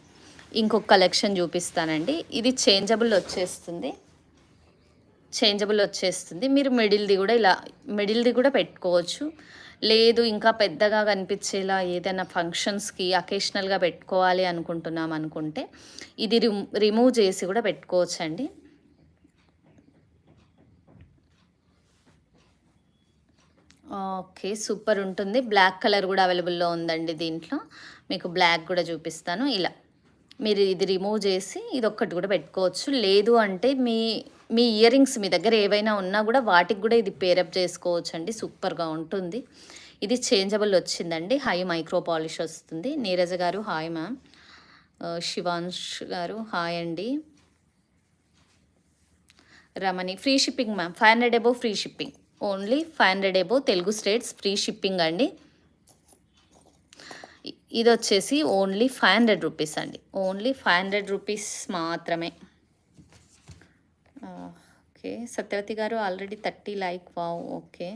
ఇంకొక కలెక్షన్ చూపిస్తానండి. ఇది చేంజబుల్ వచ్చేస్తుంది. మీరు మిడిల్‌ది కూడా పెట్టుకోవచ్చు. లేదు ఇంకా పెద్దగా కనిపించేలా ఏదైనా ఫంక్షన్స్‌కి అకేషనల్‌గా పెట్టుకోవాలి అనుకుంటున్నాం అనుకుంటే ఇది రిమూవ్ చేసి కూడా పెట్టుకోవచ్చండి. ఓకే. సూపర్ ఉంటుంది. బ్లాక్ కలర్ కూడా అవైలబుల్‌లో ఉందండి దీంట్లో. మీకు బ్లాక్ కూడా చూపిస్తాను. ఇలా మీరు ఇది రిమూవ్ చేసి ఇదొక్కటి కూడా పెట్టుకోవచ్చు. లేదు అంటే మీ ఇయర్ రింగ్స్ మీ దగ్గర ఏవైనా ఉన్నా కూడా వాటికి కూడా ఇది పేరప్ చేసుకోవచ్చండి. సూపర్‌గా ఉంటుంది. ఇది చేంజబుల్ వచ్చిందండి. హై మైక్రో పాలిష్ వస్తుంది. నీరజ గారు హాయ్ మ్యామ్. శివాంష్ గారు హాయ్ అండి. Ramani free shipping ma'am. 500 above free shipping. Only 500 above Telugu states free shipping అండి. ఇది వచ్చేసి ఓన్లీ 500 రూపీస్ అండి. ఓన్లీ 500 రూపీస్ మాత్రమే. ఓకే. సత్యవతి గారు already 30 like wow. Okay.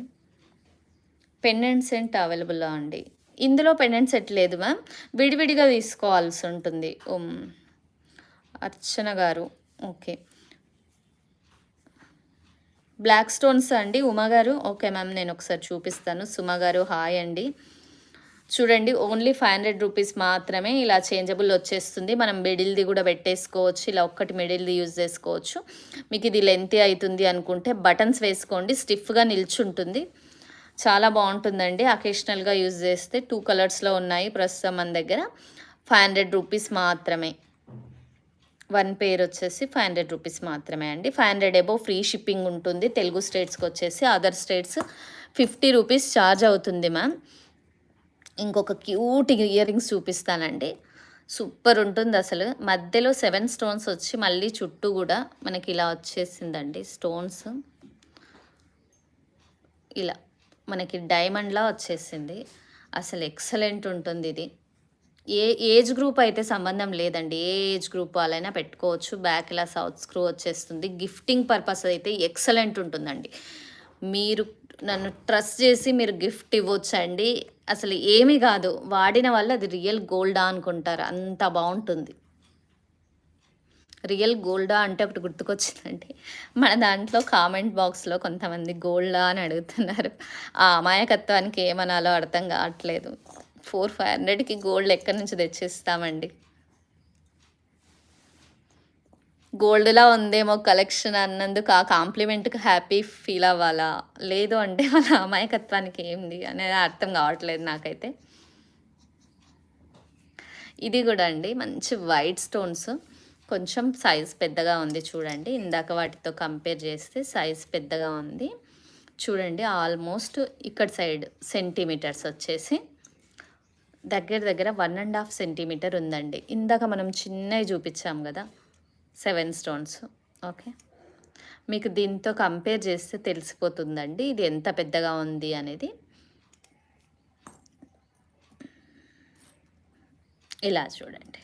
Pendant set అవైలబుల్లా అండి. ఇందులో పెండెంట్ సెట్ లేదు మ్యామ్. విడివిడిగా తీసుకోవాల్సి ఉంటుంది. అర్చన గారు ఓకే. బ్లాక్ స్టోన్స్ అండి ఉమా గారు. ఓకే మ్యామ్ నేను ఒకసారి చూపిస్తాను. సుమ గారు హాయ్ అండి. చూడండి ఓన్లీ 500 రూపీస్ మాత్రమే ఇలా చేంజబుల్ వచ్చేస్తుంది. మనం మిడిల్‌ది కూడా పెట్టేసుకోవచ్చు. ఇలా ఒక్కటి మిడిల్‌ది యూజ్ చేసుకోవచ్చు. మీకు ఇది లెంతీ అయితుంది అనుకుంటే బటన్స్ వేసుకోండి. స్టిఫ్‌గా నిల్చుంటుంది. చాలా బాగుంటుందండి. అకేషనల్‌గా యూజ్ చేస్తే 2 కలర్స్‌లో ఉన్నాయి ప్రస్తుతం మన దగ్గర. 500 రూపీస్ మాత్రమే. 1 పేర్ వచ్చేసి 500 రూపీస్ మాత్రమే అండి. 500 అబోవ్ ఫ్రీ షిప్పింగ్ ఉంటుంది. తెలుగు స్టేట్స్‌కి వచ్చేసి, అదర్ స్టేట్స్ 50 రూపీస్ ఛార్జ్ అవుతుంది మ్యామ్. ఇంకొక క్యూట్ ఇయర్ రింగ్స్ చూపిస్తానండి. సూపర్ ఉంటుంది అసలు. మధ్యలో 7 స్టోన్స్ వచ్చి మళ్ళీ చుట్టూ కూడా మనకి ఇలా వచ్చేసిందండి స్టోన్స్. ఇలా మనకి డైమండ్లా వచ్చేసింది. అసలు ఎక్సలెంట్ ఉంటుంది ఇది. ఏ ఏజ్ గ్రూప్ అయితే సంబంధం లేదండి. ఏ ఏజ్ గ్రూప్ వాళ్ళైనా పెట్టుకోవచ్చు. బ్యాక్ ఇలా సౌత్ స్క్రూ వచ్చేస్తుంది. గిఫ్టింగ్ పర్పస్ అయితే ఎక్సలెంట్ ఉంటుందండి. మీరు నన్ను ట్రస్ట్ చేసి మీరు గిఫ్ట్ ఇవ్వచ్చండి. అసలు ఏమీ కాదు, వాడిన వల్ల అది రియల్ గోల్డా అనుకుంటారు, అంత బాగుంటుంది. రియల్ గోల్డా అంటే ఒకటి గుర్తుకొచ్చిందండి. మన దాంట్లో కామెంట్ బాక్స్లో కొంతమంది గోల్డా అని అడుగుతున్నారు. ఆ అమాయకత్వానికి ఏమనాలో అర్థం కావట్లేదు. 400-500కి గోల్డ్ ఎక్కడి నుంచి తెచ్చిస్తామండి. గోల్డ్‌లా ఉందేమో కలెక్షన్ అన్నందుకు ఆ కాంప్లిమెంట్‌కి హ్యాపీ ఫీల్ అవ్వాలా? లేదు అంటే వాళ్ళ అమాయకత్వానికి ఏంది అనేది అర్థం కావట్లేదు నాకైతే. ఇది కూడా అండి మంచి వైట్ స్టోన్స్. కొంచెం సైజ్ పెద్దగా ఉంది చూడండి. ఇందాక వాటితో కంపేర్ చేస్తే సైజ్ పెద్దగా ఉంది. చూడండి ఆల్మోస్ట్ ఇక్కడ సైడ్ సెంటీమీటర్స్ వచ్చేసి దగ్గర దగ్గర 1.5 సెంటీమీటర్ ఉందండి. ఇందాక మనం చిన్నవి చూపించాం కదా 7 స్టోన్స్. ఓకే, మీకు దీంతో కంపేర్ చేస్తే తెలిసిపోతుందండి ఇది ఎంత పెద్దగా ఉంది అనేది. ఇలా చూడండి,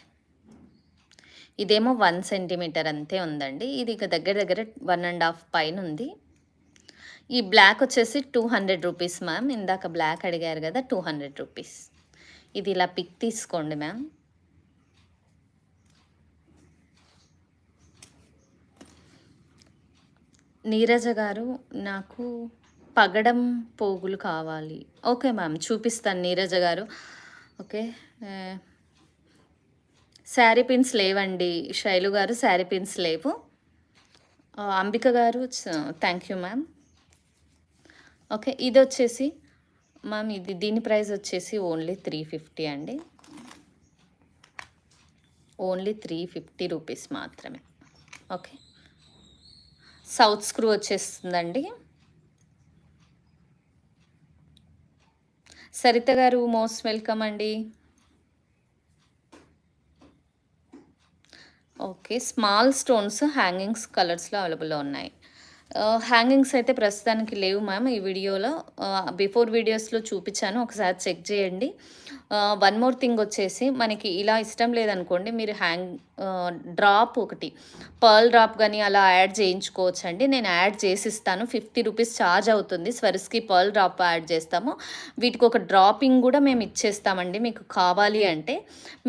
ఇదేమో 1 సెంటీమీటర్ అంతే ఉందండి. ఇది ఇక దగ్గర దగ్గర 1.5 పైన ఉంది. ఈ బ్లాక్ వచ్చేసి 200 రూపీస్ మ్యామ్. ఇందాక బ్లాక్ అడిగారు కదా, 200 రూపీస్. ఇది ఇలా పిక్ తీసుకోండి మ్యామ్. నీరజ గారు, నాకు పగడం పోగులు కావాలి. ఓకే మ్యామ్, చూపిస్తాను నీరజ గారు. ఓకే, శారీ పిన్స్ లేవండి శైలు గారు, శారీ పిన్స్ లేవు. అంబిక గారు, థ్యాంక్ యూ మ్యామ్. ఓకే, ఇది వచ్చేసి మ్యామ్ దీని ప్రైస్ వచ్చేసి ఓన్లీ 350 అండి. ఓన్లీ 350 రూపీస్ మాత్రమే. ఓకే, సౌత్ స్క్రూ వచ్చేస్తుందండి. సరిత గారు, మోస్ట్ వెల్కమ్ అండి. ఓకే, స్మాల్ స్టోన్స్ హ్యాంగింగ్స్ కలర్స్లో అవైలబుల్లో ఉన్నాయి. హ్యాంగింగ్స్ అయితే ప్రస్తుతానికి లేవు మ్యామ్ ఈ వీడియోలో. బిఫోర్ వీడియోస్లో చూపించాను, ఒకసారి చెక్ చేయండి. వన్ మోర్ థింగ్ వచ్చేసి, మనకి ఇలా ఇష్టం లేదనుకోండి, మీరు డ్రాప్ ఒకటి పర్ల్ డ్రాప్ కానీ అలా యాడ్ చేయించుకోవచ్చండి. నేను యాడ్ చేసిస్తాను. 50 రూపీస్ ఛార్జ్ అవుతుంది. స్వరిస్కి పర్ల్ డ్రాప్ యాడ్ చేస్తాము. వీటికి ఒక డ్రాపింగ్ కూడా మేము ఇచ్చేస్తామండి. మీకు కావాలి అంటే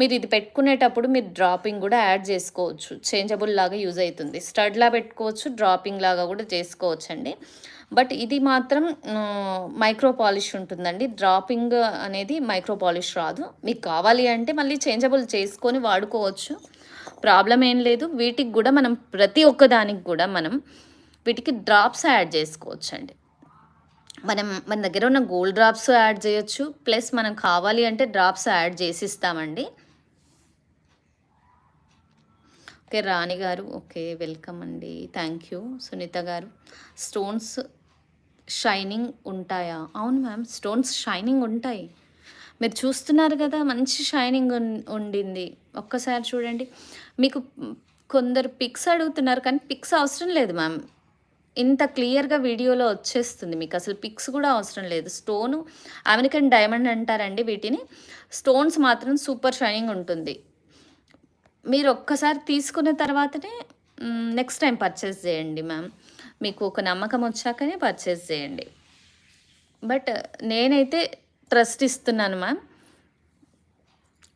మీరు ఇది పెట్టుకునేటప్పుడు మీరు డ్రాపింగ్ కూడా యాడ్ చేసుకోవచ్చు. చేంజబుల్ లాగా యూజ్ అవుతుంది. స్టడ్లా పెట్టుకోవచ్చు, డ్రాపింగ్ లాగా కూడా చేసుకోవచ్చండి. బట్ ఇది మాత్రం మైక్రో పాలిష్ ఉంటుందండి. డ్రాపింగ్ అనేది మైక్రో పాలిష్ రాదు. మీకు కావాలి అంటే మళ్ళీ చేంజబుల్ చేసుకొని వాడుకోవచ్చు, ప్రాబ్లం ఏం లేదు. వీటికి కూడా మనం ప్రతి ఒక్క దానికి కూడా మనం వీటికి డ్రాప్స్ యాడ్ చేసుకోవచ్చు అండి. మన దగ్గర ఉన్న గోల్డ్ డ్రాప్స్ యాడ్ చేయొచ్చు, ప్లస్ మనం కావాలి అంటే డ్రాప్స్ యాడ్ చేసిస్తామండి. ఓకే, రాణి గారు, ఓకే వెల్కమ్ అండి, థ్యాంక్ యూ. సునీత గారు, స్టోన్స్ షైనింగ్ ఉంటాయా? అవును మ్యామ్, స్టోన్స్ షైనింగ్ ఉంటాయి. మీరు చూస్తున్నారు కదా, మంచి షైనింగ్ ఉండింది. ఒక్కసారి చూడండి. మీకు కొందరు పిక్స్ అడుగుతున్నారు, కానీ పిక్స్ అవసరం లేదు మ్యామ్. ఇంత క్లియర్గా వీడియోలో వచ్చేస్తుంది మీకు. అసలు పిక్స్ కూడా అవసరం లేదు. స్టోను అమెరికన్ డైమండ్ అంటారండి వీటిని. స్టోన్స్ మాత్రం సూపర్ షైనింగ్ ఉంటుంది. మీరు ఒక్కసారి తీసుకున్న తర్వాతనే నెక్స్ట్ టైం పర్చేస్ చేయండి మ్యామ్. మీకు ఒక నమ్మకం వచ్చాకనే పర్చేస్ చేయండి. బట్ నేనైతే ట్రస్ట్ ఇస్తున్నాను మ్యామ్.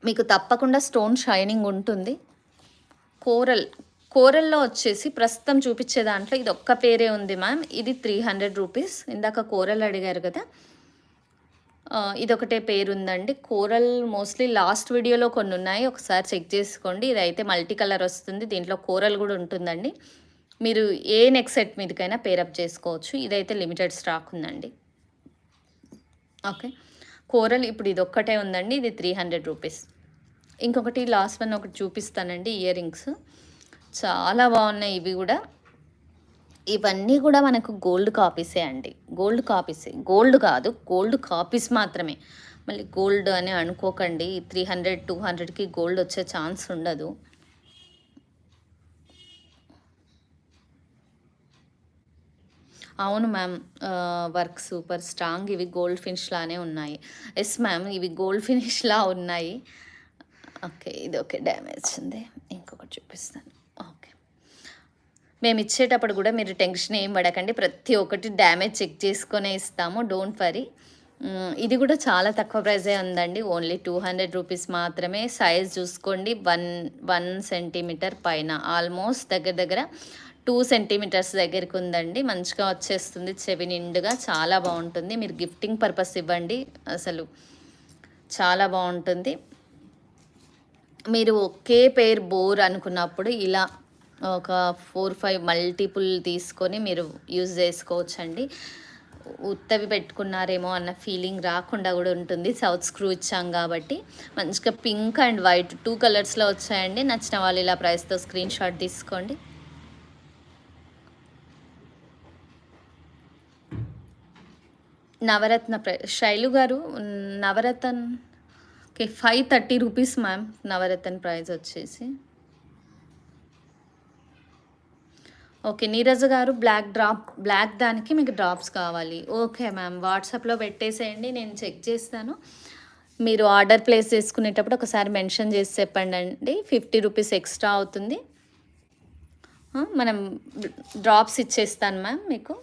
మీకు తప్పకుండా స్టోన్ షైనింగ్ ఉంటుంది. కోరల్లో వచ్చేసి ప్రస్తుతం చూపించే దాంట్లో ఇది ఒక్క పేరే ఉంది మ్యామ్. ఇది 300 రూపీస్. ఇందాక కోరల్ అడిగారు కదా, ఇదొకటే పేరుందండి. కోరల్ మోస్ట్‌లీ లాస్ట్ వీడియోలో కొన్నున్నాయి. ఒకసారి చెక్ చేసుకోండి. ఇదైతే మల్టీ కలర్ వస్తుంది. దీంట్లో కోరల్ గూడా ఉంటుందండి. మీరు ఏ నెక్ సెట్ మీదకైనా పేరప్ చేసుకోవచ్చు. ఇదైతే లిమిటెడ్ స్టాక్ ఉందండి. ఓకే. కోరల్ ఇప్పుడు ఇదొక్కటే ఉందండి. ఇది 300 రూపీస్. ఇంకొకటి లాస్ట్ వన్ ఒకటి చూపిస్తానండి ఇయర్ రింగ్స్. చాలా బాగున్నాయి ఇవి గూడా. ఇవన్నీ కూడా మనకు గోల్డ్ కాపీసే అండి. గోల్డ్ కాపీసే. గోల్డ్ కాదు. గోల్డ్ కాపీస్ మాత్రమే. మళ్ళీ గోల్డ్ అని అనుకోకండి. 300, 200కి గోల్డ్ వచ్చే ఛాన్స్ ఉండదు. అవును మ్యామ్. Work super strong. ఇవి గోల్డ్ ఫినిష్‌లానే ఉన్నాయి. Yes ma'am. ఇవి గోల్డ్ ఫినిష్‌లా ఉన్నాయి. ఓకే. ఇది ఓకే. డ్యామేజ్ ఉంది. ఇంకొకటి చూపిస్తాను. ఓకే. మేమిచ్చేటప్పుడు గూడా మీరు టెన్షన్ ఏం పడకండి. ప్రతి ఒక్కటి డ్యామేజ్ చెక్ చేసుకొనే ఇస్తాము. Don't worry. ఇది గూడా చాలా తక్కువ ప్రైజే ఉందండి. ఓన్లీ 200 రూపీస్ మాత్రమే. సైజ్ చూసుకోండి 1 సెంటీమీటర్ పైన. ఆల్మోస్ట్ దగ్గర దగ్గర 2 సెంటీమీటర్స్ దగ్గరికి ఉందండి. మంచిగా వచ్చేస్తుంది. చెవి నిండుగా చాలా బావుంటుంది. మీరు గిఫ్టింగ్ పర్పస్ ఇవ్వండి. అసలు చాలా బావుంటుంది. మీరు ఒకే పేర్ బోర్ అనుకున్నప్పుడు ఇలా ఒక 4, 5 మల్టిపుల్ తీసుకొని మీరు యూజ్ చేసుకోవచ్చండి. ఉత్తవి పెట్టుకున్నారేమో అన్న ఫీలింగ్ రాకుండా కూడా ఉంటుంది. సౌత్ స్క్రూ ఇచ్చాం కాబట్టి. మంచిగా పింక్ అండ్ వైట్ 2 కలర్స్‌లో వచ్చాయండి. నచ్చిన వాళ్ళు ఇలా ప్రైస్‌తో స్క్రీన్ షాట్ తీసుకోండి. నవరత్న శైలు గారు Navaratn okay. 530 rupees ma'am. Navaratna price వచ్చేసి. ఓకే. నీరజ గారు బ్లాక్ దానికి మీకు డ్రాప్స్ కావాలి. Okay ma'am. వాట్సాప్‌లో పెట్టేసేయండి. నేను చెక్ చేస్తాను. మీరు ఆర్డర్ ప్లేస్ చేసుకునేటప్పుడు ఒకసారి మెన్షన్ చేసి చెప్పండండి. 50 రూపీస్ ఎక్స్ట్రా అవుతుంది. మనం డ్రాప్స్ ఇచ్చేస్తాను మ్యామ్ మీకు.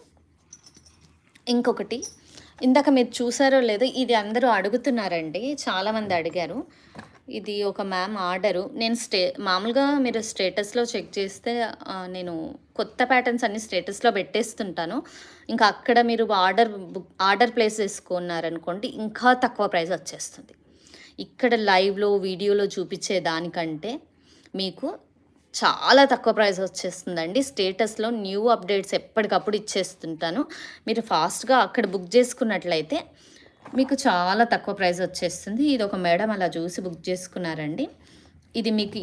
ఇంకొకటి ఇందాక మీరు చూసారో లేదో ఇది అందరూ అడుగుతున్నారండి. చాలామంది అడిగారు. ఇది ఒక మ్యామ్ ఆర్డరు. నేను మామూలుగా మీరు స్టేటస్‌లో చెక్ చేస్తే నేను కొత్త ప్యాటర్న్స్ అన్నీ స్టేటస్‌లో పెట్టేస్తుంటాను. ఇంకా అక్కడ మీరు ఆర్డర్ ప్లేస్ చేసుకున్నారనుకోండి ఇంకా తక్కువ ప్రైస్ వచ్చేస్తుంది. ఇక్కడ లైవ్‌లో, వీడియోలో చూపించే దానికంటే మీకు చాలా తక్కువ ప్రైస్ వచ్చేస్తుందండి. స్టేటస్‌లో న్యూ అప్డేట్స్ ఎప్పటికప్పుడు ఇచ్చేస్తుంటాను. మీరు ఫాస్ట్‌గా అక్కడ బుక్ చేసుకున్నట్లయితే మీకు చాలా తక్కువ ప్రైస్ వచ్చేస్తుంది. ఇది ఒక మేడం అలా చూసి బుక్ చేసుకున్నారండి. ఇది మీకు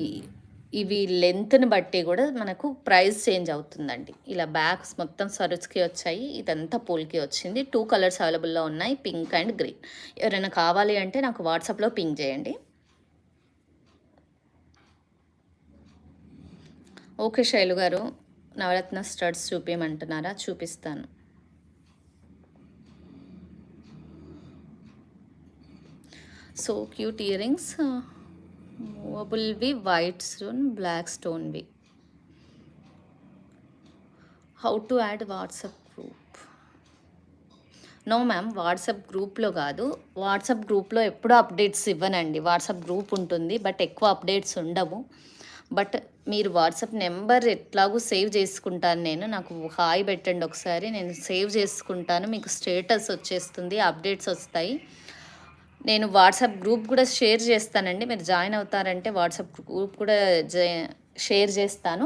ఇవి లెంత్‌ని బట్టి కూడా మనకు ప్రైస్ చేంజ్ అవుతుందండి. ఇలా బ్యాగ్స్ మొత్తం సరుస్‌కి వచ్చాయి. ఇదంతా పూల్‌కి వచ్చింది. 2 కలర్స్ అవైలబుల్‌లో ఉన్నాయి. Pink and green. ఎవరైనా కావాలి అంటే నాకు వాట్సాప్‌లో పింగ్ చేయండి. ఓకే శైలు గారు. నవరత్న స్టడ్స్ చూపియమంటున్నారా? చూపిస్తాను. So cute ear rings. మూవబుల్‌వి వైట్ స్టోన్, బ్లాక్ స్టోన్‌వి. How to add WhatsApp group? No ma'am. WhatsApp గ్రూప్‌లో కాదు. వాట్సాప్ గ్రూప్‌లో ఎప్పుడూ అప్డేట్స్ ఇవ్వనండి. వాట్సాప్ గ్రూప్ ఉంటుంది. బట్ ఎక్కువ అప్డేట్స్ ఉండవు. బట్ మీరు వాట్సాప్ నెంబర్ ఎట్లాగూ సేవ్ చేసుకుంటాను నేను. నాకు హాయ్ పెట్టండి ఒకసారి. నేను సేవ్ చేసుకుంటాను. మీకు స్టేటస్ వచ్చేస్తుంది. అప్డేట్స్ వస్తాయి. నేను వాట్సాప్ గ్రూప్ కూడా షేర్ చేస్తానండి. మీరు జాయిన్ అవుతారంటే వాట్సాప్ గ్రూప్ కూడా షేర్ చేస్తాను.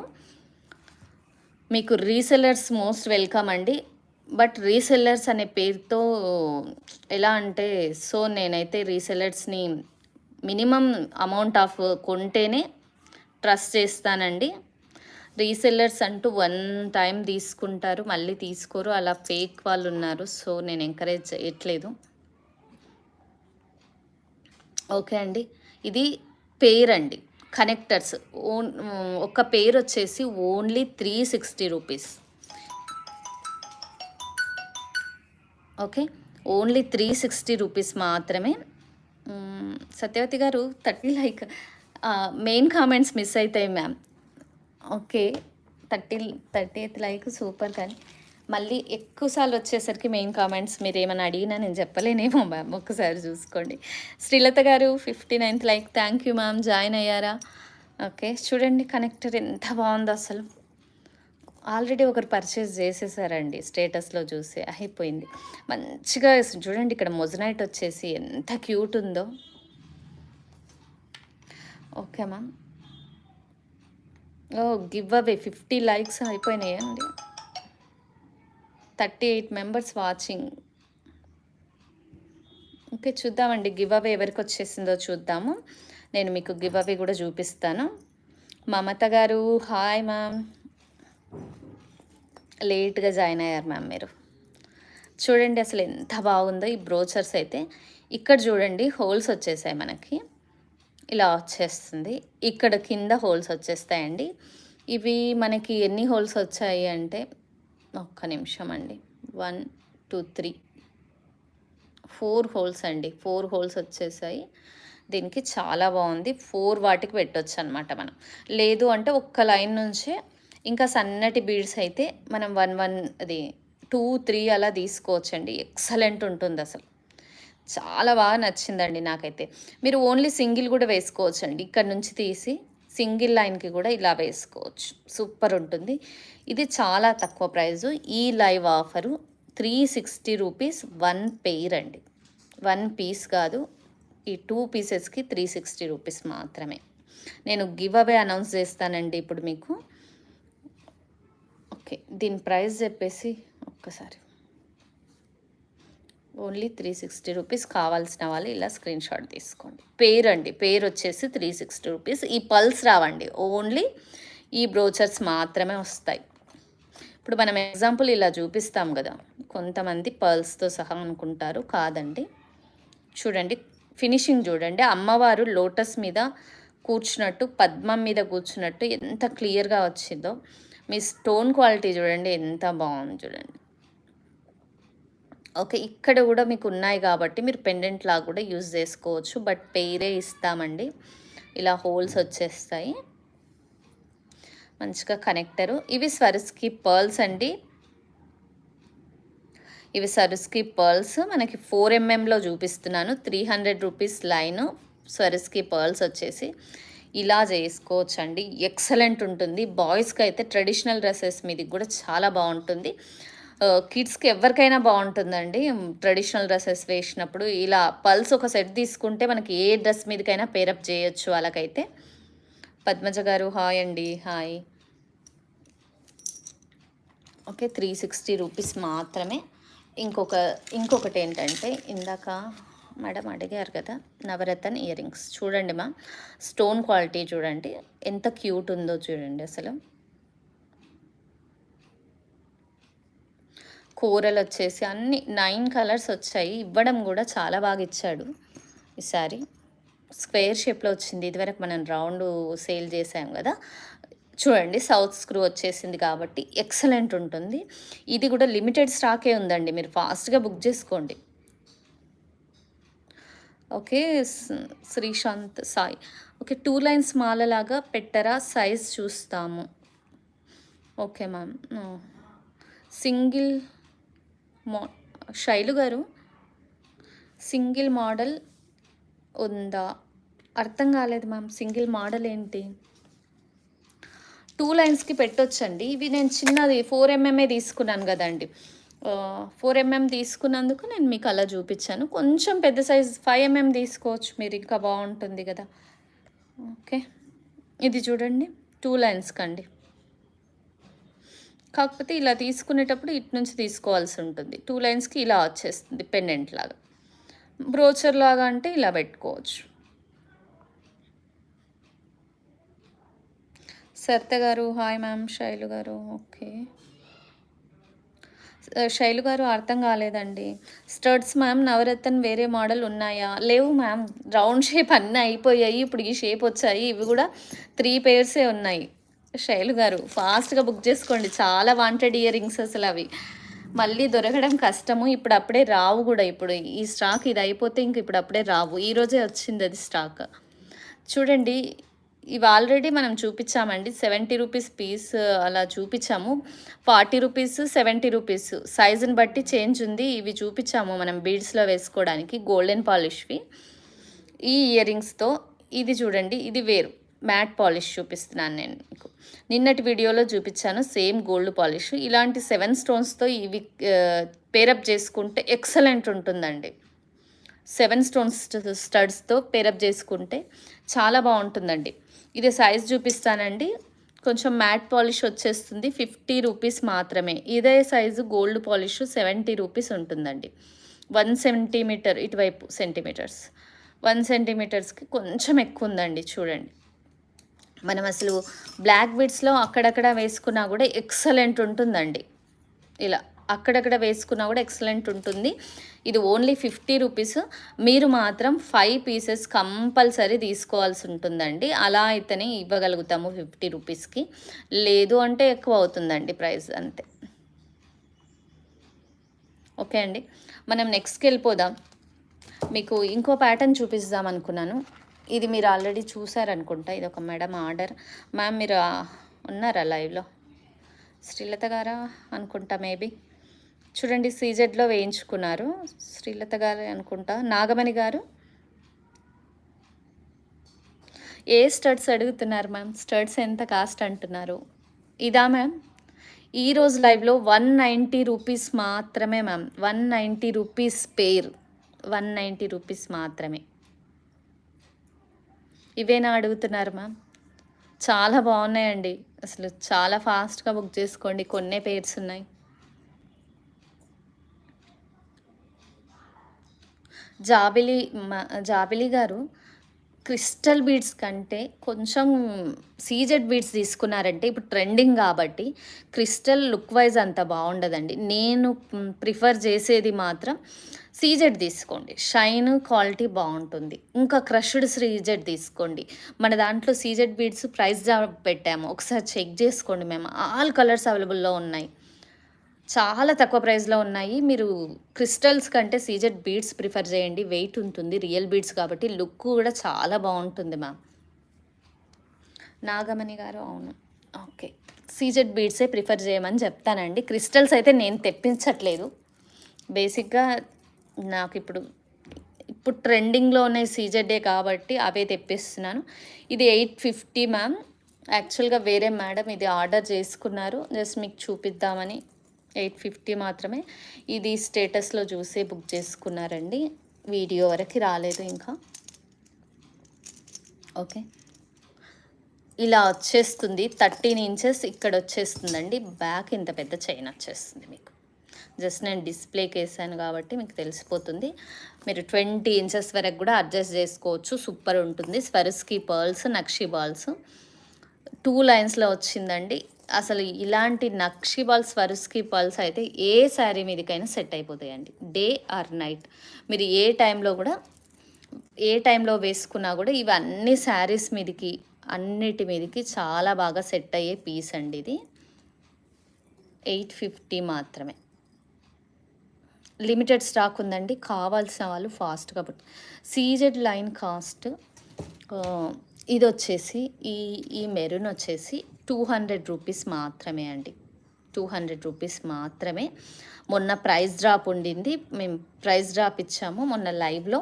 మీకు రీసెల్లర్స్ మోస్ట్ వెల్కమ్ అండి. బట్ రీసెల్లర్స్ అనే పేరుతో ఎలా అంటే నేనైతే రీసెల్లర్స్‌ని మినిమం అమౌంట్ ఆఫ్ కొంటేనే ట్రస్ట్ చేస్తానండి. రీసెల్లర్స్ అంటూ 1 టైం తీసుకుంటారు. మళ్ళీ తీసుకోరు. అలా ఫేక్ వాళ్ళు ఉన్నారు. నేను ఎంకరేజ్ చేయట్లేదు. ఓకే అండి. ఇది పేర్ అండి. కనెక్టర్స్ ఒక పేర్ వచ్చేసి only 360 rupees. Okay. Only 360 rupees మాత్రమే. సత్యవతి గారు 30 లైక్ మెయిన్ కామెంట్స్ మిస్ అవుతాయి ma'am. Okay. 30th like super. కానీ మళ్ళీ ఎక్కువసార్లు వచ్చేసరికి మెయిన్ కామెంట్స్ మీరేమైనా అడిగినా నేను చెప్పలేనేమో మ్యామ్. ఒక్కసారి చూసుకోండి. శ్రీలత గారు 59th like. Thank you ma'am. Join అయ్యారా? ఓకే. చూడండి కనెక్టర్ ఎంత బాగుందో అసలు. ఆల్రెడీ ఒకరు పర్చేస్ చేసేసారండి. స్టేటస్‌లో చూసి అయిపోయింది. మంచిగా చూడండి ఇక్కడ మొజనైట్ వచ్చేసి ఎంత క్యూట్ ఉందో. Okay ma'am. Oh! Give away 50 likes అయిపోయినాయండి. 38 మెంబర్స్ వాచింగ్. ఓకే. చూద్దామండి గివ్ అవే ఎవరికొచ్చేసిందో చూద్దాము. నేను మీకు గివ్ అవే కూడా చూపిస్తాను. మమత గారు హాయ్ మ్యామ్. లేట్‌గా జాయిన్ అయ్యారు మ్యామ్ మీరు. చూడండి అసలు ఎంత బాగుందో ఈ బ్రోచర్స్ అయితే. ఇక్కడ చూడండి హోల్స్ వచ్చేసాయి మనకి. ఇలా వచ్చేస్తుంది. ఇక్కడ కింద హోల్స్ వచ్చేస్తాయండి. ఇవి మనకి ఎన్ని హోల్స్ వచ్చాయి అంటే ఒక్క నిమిషం అండి. 1, 2, 3 4 హోల్స్ అండి. 4 హోల్స్ వచ్చేసాయి. దీనికి చాలా బాగుంది. 4 వాటికి పెట్టొచ్చనమాట మనం. లేదు అంటే ఒక్క లైన్ నుంచే ఇంకా సన్నటి బీడ్స్ అయితే మనం 1 అది 2, 3 అలా తీసుకోవచ్చండి. ఎక్సలెంట్ ఉంటుంది అసలు. చాలా బాగా నచ్చిందండి నాకైతే. మీరు ఓన్లీ సింగిల్ కూడా వేసుకోవచ్చండి. ఇక్కడ నుంచి తీసి సింగిల్ లైన్‌కి కూడా ఇలా వేసుకోవచ్చు. సూపర్ ఉంటుంది. ఇది చాలా తక్కువ ప్రైజు. ఈ లైవ్ ఆఫరు 360 రూపీస్ 1 పెయిర్ అండి. 1 పీస్ కాదు. ఈ 2 పీసెస్‌కి 360 రూపీస్ మాత్రమే. నేను గివ్ అవే అనౌన్స్ చేస్తానండి ఇప్పుడు మీకు. ఓకే. దీని ప్రైస్ చెప్పేసి ఒక్కసారి ఓన్లీ 360 రూపీస్. కావాల్సిన వాళ్ళు ఇలా స్క్రీన్ షాట్ తీసుకోండి. పేర్ అండి. పేరు వచ్చేసి 360 రూపీస్. ఈ పల్స్ రావండి. ఓన్లీ ఈ బ్రోచర్స్ మాత్రమే వస్తాయి. ఇప్పుడు మనం ఎగ్జాంపుల్ ఇలా చూపిస్తాం కదా, కొంతమంది పర్ల్స్తో సహా అనుకుంటారు. కాదండి. చూడండి ఫినిషింగ్ చూడండి. అమ్మవారు లోటస్ మీద కూర్చున్నట్టు, పద్మం మీద కూర్చున్నట్టు ఎంత క్లియర్గా వచ్చిందో. మీ స్టోన్ క్వాలిటీ చూడండి ఎంత బాగుంది చూడండి. ఓకే. ఇక్కడ కూడా మీకు ఉన్నాయి కాబట్టి మీరు పెండెంట్ లాగా కూడా యూజ్ చేసుకోవచ్చు. బట్ పెయిరే ఇస్తామండి. ఇలా హోల్స్ వచ్చేస్తాయి. మంచిగా కనెక్టరు. ఇవి స్వరస్కి పర్ల్స్ అండి. ఇవి సరుస్కి పర్ల్స్ మనకి 4 ఎంఎంలో చూపిస్తున్నాను. 300 రూపీస్ లైను. స్వరస్కి పర్ల్స్ వచ్చేసి ఇలా చేసుకోవచ్చండి. ఎక్సలెంట్ ఉంటుంది. బాయ్స్కి అయితే ట్రెడిషనల్ డ్రెస్సెస్ మీదకి కూడా చాలా బాగుంటుంది. కిడ్స్కి ఎవరికైనా బాగుంటుందండి. ట్రెడిషనల్ డ్రెస్సెస్ వేసినప్పుడు ఇలా పల్స్ ఒక సెట్ తీసుకుంటే మనకి ఏ డ్రెస్ మీదకైనా పేరప్ చేయొచ్చు. అలాగైతే పద్మజ గారు హాయ్ అండి. హాయ్. ఓకే. 360 రూపీస్ మాత్రమే. ఇంకొకటి ఏంటంటే ఇందాక మేడం అడిగారు కదా, నవరత్న ఇయర్ రింగ్స్ చూడండి మా. స్టోన్ క్వాలిటీ చూడండి ఎంత క్యూట్ ఉందో చూడండి అసలు. కూరలు వచ్చేసి అన్ని 9 కలర్స్ వచ్చాయి. ఇవ్వడం కూడా చాలా బాగా ఇచ్చాడు ఈసారి. స్క్వేర్ షేప్లో వచ్చింది. ఇదివరకు మనం రౌండ్ సేల్ చేసాం కదా. చూడండి సౌత్ స్క్రూ వచ్చేసింది కాబట్టి ఎక్సలెంట్ ఉంటుంది. ఇది కూడా లిమిటెడ్ స్టాకే ఉందండి. మీరు ఫాస్ట్గా బుక్ చేసుకోండి. Okay. Sreesanth Sai. Okay. 2 lines మాలలాగా పెట్టరా, సైజ్ చూస్తాము. Okay ma'am. సింగిల్ శైలు గారు సింగిల్ మోడల్ ఉందా? అర్థం కాలేదు మ్యామ్. సింగిల్ మోడల్ ఏంటి? 2 లైన్స్కి పెట్టొచ్చండి. ఇవి నేను చిన్నది 4 ఎంఎంఏ తీసుకున్నాను కదండి. 4 ఎంఎం తీసుకున్నందుకు నేను మీకు అలా చూపించాను. కొంచెం పెద్ద సైజ్ 5 ఎంఎం తీసుకోవచ్చు మీరు, ఇంకా బాగుంటుంది కదా. ఓకే. ఇది చూడండి 2 లైన్స్కి అండి. కాకపోతే ఇలా తీసుకునేటప్పుడు ఇటు నుంచి తీసుకోవాల్సి ఉంటుంది. 2 లైన్స్కి ఇలా వచ్చేస్తుంది పెండెంట్ లాగా. బ్రోచర్ లాగా అంటే ఇలా పెట్టుకోవచ్చు. సరిత గారు హాయ్ మ్యామ్. శైలు గారు ఓకే. శైలు గారు అర్థం కాలేదండి. స్టడ్స్ మ్యామ్ నవరత్న వేరే మోడల్ ఉన్నాయా? లేవు మ్యామ్. రౌండ్ షేప్ అన్నీ అయిపోయాయి. ఇప్పుడు ఈ షేప్ వచ్చాయి. ఇవి కూడా 3 పేర్సే ఉన్నాయి. శైలు గారు ఫాస్ట్గా బుక్ చేసుకోండి. చాలా వాంటెడ్ ఇయర్ రింగ్స్ అసలు అవి మళ్ళీ దొరకడం కష్టము. ఇప్పుడు అప్పుడే రావు కూడా. ఇప్పుడు ఈ స్టాక్ ఇది అయిపోతే ఇంక ఇప్పుడు అప్పుడే రావు. ఈరోజే వచ్చింది అది స్టాక్. చూడండి ఇవి ఆల్రెడీ మనం చూపించామండి. 70 రూపీస్ పీస్ అలా చూపించాము. 40 రూపీస్, 70 రూపీస్ సైజుని బట్టి చేంజ్ ఉంది. ఇవి చూపించాము మనం బీడ్స్లో వేసుకోవడానికి గోల్డెన్ పాలిష్వి. ఈ ఇయర్ రింగ్స్తో ఇది చూడండి ఇది వేరు. మ్యాట్ పాలిష్ చూపిస్తున్నాను నేను మీకు. నిన్నటి వీడియోలో చూపించాను సేమ్ గోల్డ్ పాలిష్. ఇలాంటి 7 స్టోన్స్తో ఇవి పేరప్ చేసుకుంటే ఎక్సలెంట్ ఉంటుందండి. 7 స్టోన్స్ స్టడ్స్తో పేరప్ చేసుకుంటే చాలా బాగుంటుందండి. ఇది సైజ్ చూపిస్తానండి. కొంచెం మ్యాట్ పాలిష్ వచ్చేస్తుంది, 50 రూపీస్ మాత్రమే. ఇదే సైజు గోల్డ్ పాలిష్ 70 రూపీస్ ఉంటుందండి. 1 సెంటీమీటర్ ఇటువైపు సెంటీమీటర్స్, 1 సెంటీమీటర్స్కి కొంచెం ఎక్కువ ఉందండి. చూడండి, మనం అసలు బ్లాక్ బీడ్స్లో అక్కడక్కడ వేసుకున్నా కూడా ఎక్సలెంట్ ఉంటుందండి. ఇలా అక్కడక్కడ వేసుకున్నా కూడా ఎక్సలెంట్ ఉంటుంది. ఇది ఓన్లీ 50 రూపీస్. మీరు మాత్రం 5 పీసెస్ కంపల్సరీ తీసుకోవాల్సి ఉంటుందండి. అలా అయితేనే ఇవ్వగలుగుతాము 50 రూపీస్కి. లేదు అంటే ఎక్కువ అవుతుందండి ప్రైస్, అంతే. ఓకే అండి, మనం నెక్స్ట్కి వెళ్ళిపోదాం. మీకు ఇంకో ప్యాటర్న్ చూపిద్దాం అనుకున్నాను. ఇది మీరు ఆల్రెడీ చూసారనుకుంటా. ఇది ఒక మేడం ఆర్డర్. మ్యామ్ మీరు ఉన్నారా లైవ్లో? శ్రీలత గారా అనుకుంటా, మేబీ. చూడండి, సీజెడ్లో వేయించుకున్నారు. శ్రీలత గారు అనుకుంటా. నాగమణి గారు ఏ స్టడ్స్ అడుగుతున్నారు మ్యామ్? స్టడ్స్ ఎంత కాస్ట్ అంటున్నారు? ఇదా మ్యామ్? ఈరోజు లైవ్లో 190 రూపీస్ మాత్రమే మ్యామ్. 190 రూపీస్ పేర్, 190 రూపీస్ మాత్రమే. ఇవేనా అడుగుతున్నారు మ్యామ్? చాలా బాగున్నాయండి. అసలు చాలా ఫాస్ట్గా బుక్ చేసుకోండి, కొన్నే పేర్స్ ఉన్నాయి. జాబిలి గారు, క్రిస్టల్ బీడ్స్ కంటే కొంచెం సీజెడ్ బీడ్స్ తీసుకున్నారంటే ఇప్పుడు ట్రెండింగ్ కాబట్టి క్రిస్టల్ లుక్ వైజ్ అంత బాగుండదండి. నేను ప్రిఫర్ చేసేది మాత్రం సీజెడ్ తీసుకోండి, షైన్ క్వాలిటీ బాగుంటుంది. ఇంకా క్రష్డ్ సీజెడ్ తీసుకోండి. మన దాంట్లో సీజెడ్ బీడ్స్ ప్రైస్ పెట్టాము, ఒకసారి చెక్ చేసుకోండి. మేము ఆల్ కలర్స్ అవైలబుల్లో ఉన్నాయి, చాలా తక్కువ ప్రైస్లో ఉన్నాయి. మీరు క్రిస్టల్స్ కంటే సీజెడ్ బీడ్స్ ప్రిఫర్ చేయండి. వెయిట్ ఉంటుంది, రియల్ బీడ్స్ కాబట్టి లుక్ కూడా చాలా బాగుంటుంది మ్యామ్. నాగమణి గారు, అవును, ఓకే. సీజెడ్ బీడ్సే ప్రిఫర్ చేయమని చెప్తానండి. క్రిస్టల్స్ అయితే నేను తెప్పించట్లేదు. బేసిక్గా నాకు ఇప్పుడు ట్రెండింగ్లో ఉన్నాయి సీజెడ్డే కాబట్టి అవే తెప్పిస్తున్నాను. ఇది 850 మ్యామ్. యాక్చువల్గా వేరే మేడం ఇది ఆర్డర్ చేసుకున్నారు, జస్ట్ మీకు చూపిద్దామని. 850 మాత్రమే. ఇది స్టేటస్లో చూసే బుక్ చేసుకున్నారండి, వీడియో వరకు రాలేదు ఇంకా. ఓకే, ఇలా వచ్చేస్తుంది. 13 ఇంచెస్ ఇక్కడ వచ్చేస్తుందండి. బ్యాక్ ఇంత పెద్ద చైన్ వచ్చేస్తుంది మీకు. జస్ట్ నేను డిస్ప్లేకి వేసాను కాబట్టి మీకు తెలిసిపోతుంది. మీరు 20 ఇంచెస్ వరకు కూడా అడ్జస్ట్ చేసుకోవచ్చు. సూపర్ ఉంటుంది. స్వరస్కి పర్ల్స్, నక్షి బాల్స్ 2 లైన్స్లో వచ్చిందండి. అసలు ఇలాంటి నక్షి బాల్స్, స్వరస్కి పర్ల్స్ అయితే ఏ శారీ మీదకైనా సెట్ అయిపోతాయండి. డే ఆర్ నైట్ మీరు ఏ టైంలో వేసుకున్నా కూడా ఇవన్నీ శారీస్ మీదకి, అన్నిటి మీదకి చాలా బాగా సెట్ అయ్యే పీస్ అండి ఇది. 850 మాత్రమే. లిమిటెడ్ స్టాక్ ఉందండి, కావాల్సిన వాళ్ళు ఫాస్ట్గా సీజెడ్ లైన్ కాస్ట్ ఇది వచ్చేసి ఈ మెరూన్ వచ్చేసి 200 రూపీస్ మాత్రమే అండి. 200 రూపీస్ మాత్రమే. మొన్న ప్రైస్ డ్రాప్ ఉండింది, మేము ప్రైస్ డ్రాప్ ఇచ్చాము మొన్న లైవ్లో.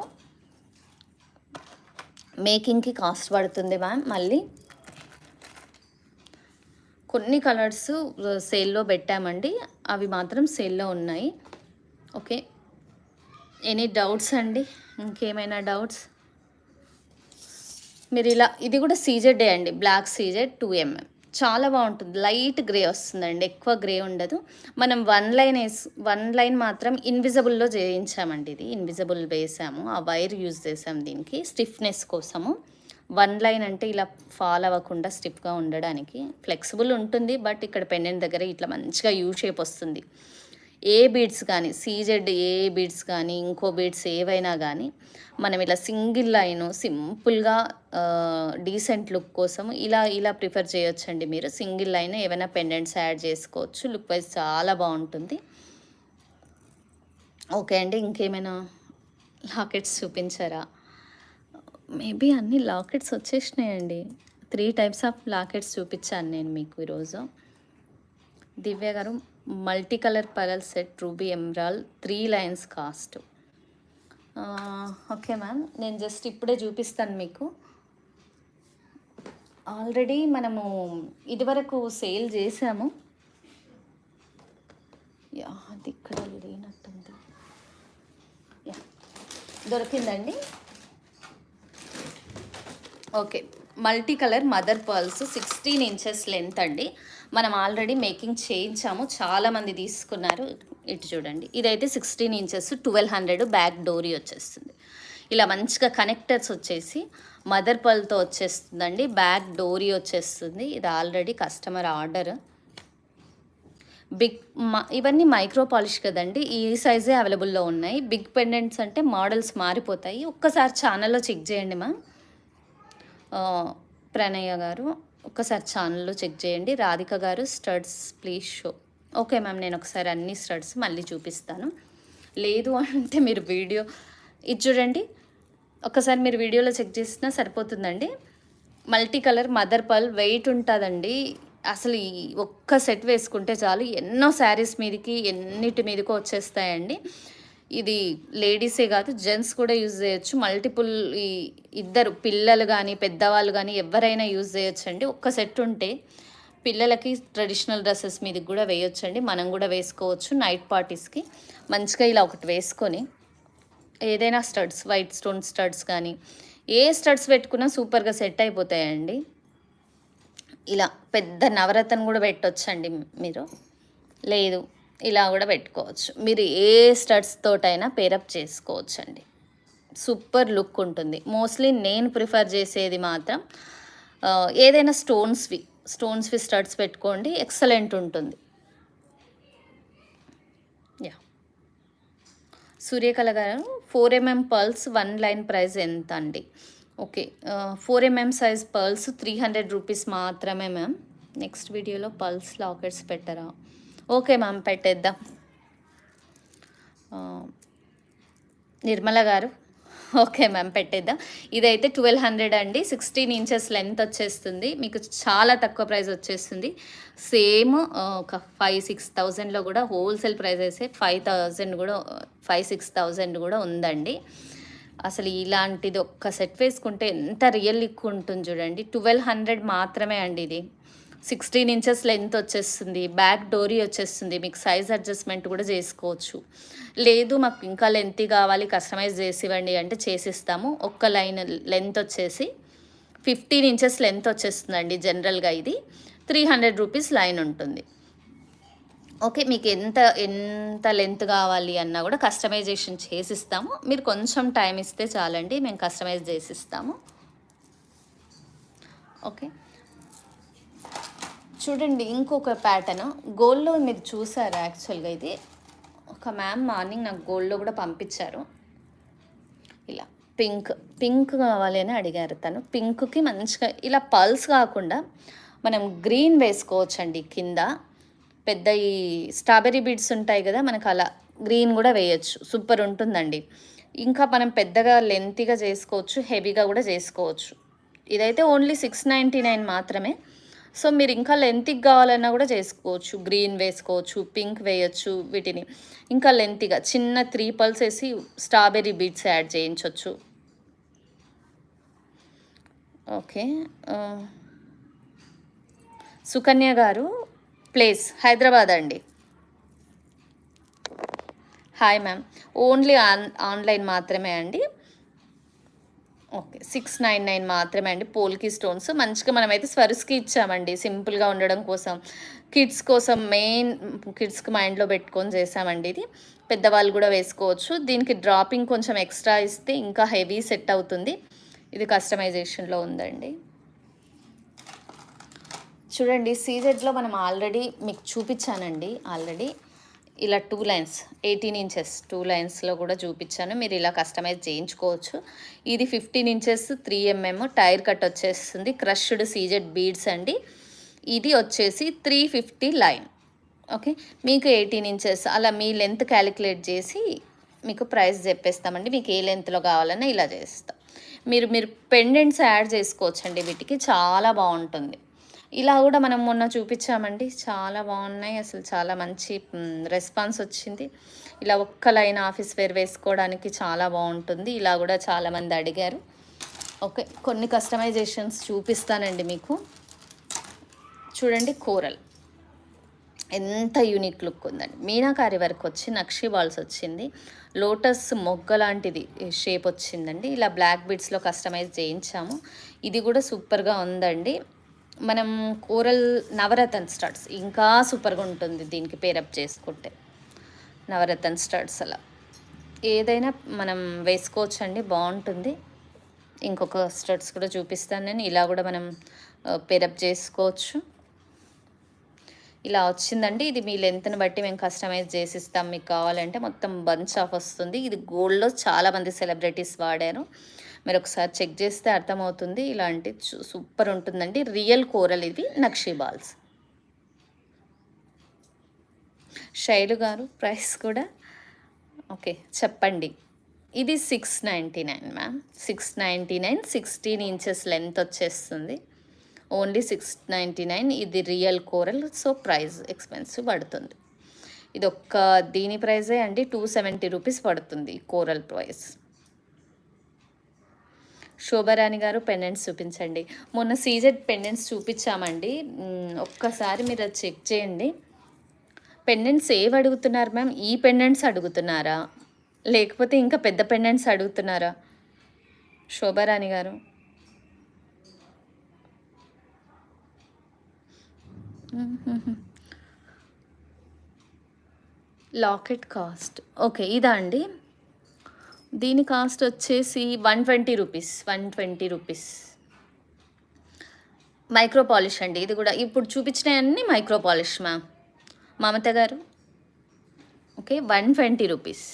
మేకింగ్కి కాస్ట్ పడుతుంది మ్యామ్. మళ్ళీ కొన్ని కలర్స్ సేల్లో పెట్టామండి, అవి మాత్రం సేల్లో ఉన్నాయి. ఓకే, ఎనీ డౌట్స్ అండి? ఇంకేమైనా డౌట్స్? మీరు ఇలా, ఇది కూడా సీజెడ్ అండి, బ్లాక్ సీజెడ్ 2mm. చాలా బాగుంటుంది. లైట్ గ్రే వస్తుందండి, ఎక్కువ గ్రే ఉండదు. మనం 1 లైన్ మాత్రం ఇన్విజిబుల్లో చేయించామండి. ఇది ఇన్విజిబుల్ వేసాము, ఆ వైర్ యూజ్ చేసాము దీనికి స్టిఫ్నెస్ కోసము. 1 లైన్ అంటే ఇలా ఫాల్ అవ్వకుండా స్టిఫ్గా ఉండడానికి. ఫ్లెక్సిబుల్ ఉంటుంది, బట్ ఇక్కడ పెండెంట్ దగ్గర ఇట్లా మంచిగా యూ షేప్ వస్తుంది. ఏ బీడ్స్ కానీ, సీజెడ్ ఏ బీడ్స్ కానీ, ఇంకో బీడ్స్ ఏవైనా కానీ మనం ఇలా సింగిల్ లైను సింపుల్గా డీసెంట్ లుక్ కోసం ఇలా ప్రిఫర్ చేయొచ్చండి. మీరు సింగిల్ లైన్ ఏమైనా పెండెంట్స్ యాడ్ చేసుకోవచ్చు, లుక్ వైజ్ చాలా బాగుంటుంది. ఓకే అండి, ఇంకేమైనా లాకెట్స్ చూపించారా? మేబీ అన్ని లాకెట్స్ వచ్చేసినాయండి. 3 టైప్స్ ఆఫ్ లాకెట్స్ చూపించాను నేను మీకు ఈరోజు. దివ్య గారు, multi colour pearl set ruby emerald 3 lines cost. Okay ma'am, నేను జస్ట్ ఇప్పుడే చూపిస్తాను మీకు. ఆల్రెడీ మనము ఇదివరకు సేల్ చేసాము. అది ఇక్కడ లేనట్టుంది. దొరికిందండి. Okay, multi colour mother pearls 16 inches length అండి. మనం ఆల్రెడీ మేకింగ్ చేయించాము, చాలామంది తీసుకున్నారు. ఇటు చూడండి, ఇదైతే 16 ఇంచెస్ 1200 బ్యాక్ డోరీ వచ్చేస్తుంది. ఇలా మంచిగా కనెక్టర్స్ వచ్చేసి మదర్ పర్ల్తో వచ్చేస్తుందండి. బ్యాక్ డోరీ వచ్చేస్తుంది. ఇది ఆల్రెడీ కస్టమర్ ఆర్డర్. ఇవన్నీ మైక్రో పాలిష్ కదండి, ఈ సైజే అవైలబుల్లో ఉన్నాయి. బిగ్ పెండెంట్స్ అంటే మోడల్స్ మారిపోతాయి. ఒక్కసారి ఛానల్లో చెక్ చేయండి మా ప్రణయ్య గారు, ఒక్కసారి ఛానల్లో చెక్ చేయండి. రాధిక గారు, studs please show. Okay ma'am, నేను ఒకసారి అన్ని స్టడ్స్ మళ్ళీ చూపిస్తాను. లేదు అంటే మీరు వీడియో ఇది చూడండి, ఒకసారి మీరు వీడియోలో చెక్ చేసినా సరిపోతుందండి. Multi colour mother pearl weight ఉంటుందండి. అసలు ఈ ఒక్క సెట్ వేసుకుంటే చాలు, ఎన్నో శారీస్ మీదకి ఎన్నిటి మీదకో వచ్చేస్తాయండి. ఇది లేడీసే కాదు, జెంట్స్ కూడా యూజ్ చేయొచ్చు. మల్టిపుల్ ఇద్దరు పిల్లలు కానీ పెద్దవాళ్ళు కానీ ఎవరైనా యూజ్ చేయొచ్చండి. ఒక్క సెట్ ఉంటే పిల్లలకి ట్రెడిషనల్ డ్రెస్సెస్ మీదకి కూడా వేయొచ్చండి. మనం కూడా వేసుకోవచ్చు నైట్ పార్టీస్కి. మంచిగా ఇలా ఒకటి వేసుకొని ఏదైనా స్టడ్స్, వైట్ స్టోన్ స్టడ్స్ కానీ ఏ స్టడ్స్ పెట్టుకున్నా సూపర్గా సెట్ అయిపోతాయండి. ఇలా పెద్ద నవరత్న కూడా పెట్టొచ్చండి మీరు. లేదు ఇలా కూడా పెట్టుకోవచ్చు. మీరు ఏ స్టడ్స్ తోటైనా పేరప్ చేసుకోవచ్చండి. సూపర్ లుక్ ఉంటుంది. మోస్ట్లీ నేను ప్రిఫర్ చేసేది మాత్రం ఏదైనా స్టోన్స్వి స్టడ్స్ పెట్టుకోండి, ఎక్సలెంట్ ఉంటుంది. సూర్యకళ గారు 4mm పర్ల్స్ 1 లైన్ ప్రైస్ ఎంత అండి? Okay, 4mm size pearls 300 rupees మాత్రమే మ్యామ్. నెక్స్ట్ వీడియోలో పర్ల్స్ లాకెట్స్ పెట్టరా? ఓకే మ్యామ్, పెట్టేద్దాం. నిర్మల గారు, ఓకే మ్యామ్ పెట్టేద్దాం. ఇదైతే 1200 అండి. 16 ఇంచెస్ లెంత్ వచ్చేస్తుంది. మీకు చాలా తక్కువ ప్రైస్ వచ్చేస్తుంది. సేమ్ ఒక 5-6,000లో కూడా హోల్సేల్ ప్రైస్ అయితే 5,000 కూడా 5-6,000 కూడా ఉందండి. అసలు ఇలాంటిది ఒక్క సెట్ వేసుకుంటే ఎంత రియల్ లుక్ ఉంటుంది చూడండి. 1200 మాత్రమే అండి. ఇది 16 ఇంచెస్ లెంత్ వచ్చేస్తుంది. బ్యాక్ డోరీ వచ్చేస్తుంది. మీకు సైజ్ అడ్జస్ట్మెంట్ కూడా చేసుకోవచ్చు. లేదు మాకు ఇంకా లెంత్ కావాలి, కస్టమైజ్ చేసి ఇవ్వండి అంటే చేసిస్తాము. ఒక్క లైన్ లెంత్ వచ్చేసి 15 ఇంచెస్ లెంత్ వచ్చేస్తుందండి. జనరల్గా ఇది 300 రూపీస్ లైన్ ఉంటుంది. ఓకే, మీకు ఎంత లెంత్ కావాలి అన్నా కూడా కస్టమైజేషన్ చేసిస్తాము. మీరు కొంచెం టైం ఇస్తే చాలండి, మేము కస్టమైజ్ చేసిస్తాము. ఓకే, చూడండి ఇంకొక ప్యాటర్న్ గోల్డ్లో మీరు చూసారా? యాక్చువల్గా ఇది ఒక మ్యామ్ మార్నింగ్ నాకు గోల్డ్లో కూడా పంపించారు. ఇలా పింక్ కావాలి అని అడిగారు తను. పింక్కి మంచిగా ఇలా పల్స్ కాకుండా మనం గ్రీన్ వేసుకోవచ్చండి. కింద పెద్ద ఈ స్ట్రాబెర్రీ బీడ్స్ ఉంటాయి కదా, మనకు అలా గ్రీన్ కూడా వేయచ్చు. సూపర్ ఉంటుందండి. ఇంకా మనం పెద్దగా లెంతీగా చేసుకోవచ్చు, హెవీగా కూడా చేసుకోవచ్చు. ఇదైతే ఓన్లీ 699 మాత్రమే. సో మీరు ఇంకా లెంతీగా కావాలన్నా కూడా చేసుకోవచ్చు. గ్రీన్ వేసుకోవచ్చు, పింక్ వేయచ్చు. వీటిని ఇంకా లెంతీగా చిన్న 3 పల్స్ వేసి స్ట్రాబెర్రీ బీడ్స్ యాడ్ చేయించవచ్చు. ఓకే, సుకన్య గారు ప్లేస్ హైదరాబాద్ అండి. హాయ్ మ్యామ్, ఓన్లీ ఆన్లైన్ మాత్రమే అండి. ఓకే, 699 మాత్రమే అండి. పోల్కి స్టోన్స్ మంచిగా మనమైతే స్వరుస్కి ఇచ్చామండి, సింపుల్గా ఉండడం కోసం. కిడ్స్ కోసం మెయిన్ కిడ్స్కి మైండ్లో పెట్టుకొని చేసామండి. ఇది పెద్దవాళ్ళు కూడా వేసుకోవచ్చు. దీనికి డ్రాపింగ్ కొంచెం ఎక్స్ట్రా ఇస్తే ఇంకా హెవీ సెట్ అవుతుంది. ఇది కస్టమైజేషన్లో ఉందండి. చూడండి, సీజెడ్లో మనం ఆల్రెడీ మీకు చూపించానండి. ఆల్రెడీ ఇలా 2 లైన్స్ 18 ఇంచెస్ 2 లైన్స్లో కూడా చూపించాను. మీరు ఇలా కస్టమైజ్ చేయించుకోవచ్చు. ఇది 15 ఇంచెస్ 3mm టైర్ కట్ వచ్చేస్తుంది. క్రష్డ్ సీజెడ్ బీడ్స్ అండి. ఇది వచ్చేసి 350 లైన్. ఓకే, మీకు 18 ఇంచెస్ అలా మీ లెంత్ క్యాలిక్యులేట్ చేసి మీకు ప్రైస్ చెప్పేస్తామండి. మీకు ఏ లెంత్లో కావాలన్నా ఇలా చేస్తాం. మీరు పెండెంట్స్ యాడ్ చేసుకోవచ్చండి. వీటికి చాలా బాగుంటుంది. ఇలా కూడా మనం మొన్న చూపించామండి, చాలా బాగున్నాయి. అసలు చాలా మంచి రెస్పాన్స్ వచ్చింది. ఇలా ఒక్క లైన్ ఆఫీస్ వేర్ వేసుకోవడానికి చాలా బాగుంటుంది. ఇలా కూడా చాలామంది అడిగారు. ఓకే, కొన్ని కస్టమైజేషన్స్ చూపిస్తానండి మీకు. చూడండి, కోరల్ ఎంత యూనిక్ లుక్ ఉందండి. మీనాకారి వర్క్ వచ్చి నక్షి బాల్స్ వచ్చింది. లోటస్ మొగ్గ లాంటిది షేప్ వచ్చిందండి. ఇలా బ్లాక్ బీడ్స్లో కస్టమైజ్ చేయించాము. ఇది కూడా సూపర్గా ఉందండి. మనం కోరల్ నవరత్న స్టార్ట్స్ ఇంకా సూపర్గా ఉంటుంది దీనికి పేరప్ చేసుకుంటే. నవరత్న స్టార్ట్స్ అలా ఏదైనా మనం వేసుకోవచ్చండి, బాగుంటుంది. ఇంకొక స్టడ్స్ కూడా చూపిస్తాను నేను. ఇలా కూడా మనం పేరప్ చేసుకోవచ్చు. ఇలా వచ్చిందండి. ఇది మీ లెంత్ని బట్టి మేము కస్టమైజ్ చేసిస్తాం. మీకు కావాలంటే మొత్తం బంచ్ ఆఫ్ వస్తుంది. ఇది గోల్డ్లో చాలామంది సెలబ్రిటీస్ వాడారు. మీరు ఒకసారి చెక్ చేస్తే అర్థమవుతుంది. ఇలాంటి సూపర్ ఉంటుందండి. రియల్ కోరల్ ఇది, నక్షి బాల్స్. శైలు గారు ప్రైస్ కూడా ఓకే చెప్పండి. ఇది 699 మ్యామ్, 699, 16 ఇంచెస్ లెంత్ వచ్చేస్తుంది. ఓన్లీ 699. ఇది real coral, so price expensive పడుతుంది. ఇది ఒక్క దీని ప్రైజే అండి 270 రూపీస్ పడుతుంది కోరల్ ప్రైస్. శోభారాణి గారు పెండెంట్స్ చూపించండి. మొన్న సీజెడ్ పెండెంట్స్ చూపించామండి, ఒక్కసారి మీరు అది చెక్ చేయండి. పెండెంట్స్ ఏవి అడుగుతున్నారు మ్యామ్? ఈ పెండెంట్స్ అడుగుతున్నారా, లేకపోతే ఇంకా పెద్ద పెండెంట్స్ అడుగుతున్నారా శోభారాణి గారు? లాకెట్ కాస్ట్ ఓకే, ఇదా అండి? దీని కాస్ట్ వచ్చేసి 120 రూపీస్. 120 రూపీస్ మైక్రో పాలిష్ అండి. ఇది కూడా ఇప్పుడు చూపించినవన్నీ మైక్రో పాలిష్ మ్యామ్. మమత గారు ఓకే, 120 రూపీస్.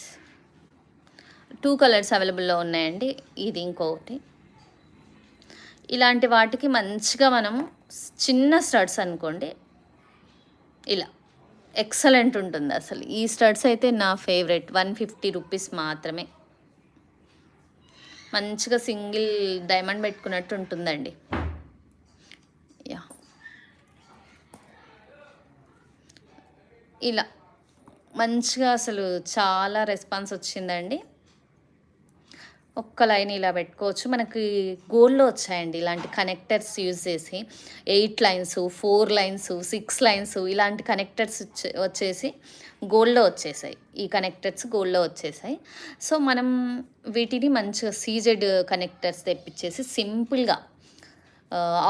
2 కలర్స్ అవైలబుల్లో ఉన్నాయండి. ఇది ఇంకొకటి. ఇలాంటి వాటికి మంచిగా మనము చిన్న స్టడ్స్ అనుకోండి, ఇలా ఎక్సలెంట్ ఉంటుంది అసలు. ఈ స్టడ్స్ అయితే నా ఫేవరెట్. 150 రూపీస్ మాత్రమే. మంచిగా సింగిల్ డైమండ్ పెట్టుకున్నట్టు ఉంటుందండి. యా, ఇలా మంచిగా అసలు చాలా రెస్పాన్స్ వచ్చిందండి. ఒక్క లైన్ ఇలా పెట్టుకోవచ్చు. మనకి గోల్డ్లో వచ్చాయండి ఇలాంటి కనెక్టర్స్ యూజ్ చేసి. 8 లైన్స్, 4 లైన్స్, 6 లైన్స్ ఇలాంటి కనెక్టర్స్ వచ్చేసి గోల్డ్లో వచ్చేసాయి. ఈ కనెక్టర్స్ గోల్డ్లో వచ్చేసాయి. సో మనం వీటిని మంచిగా సీజెడ్ కనెక్టర్స్ తెప్పించేసి సింపుల్గా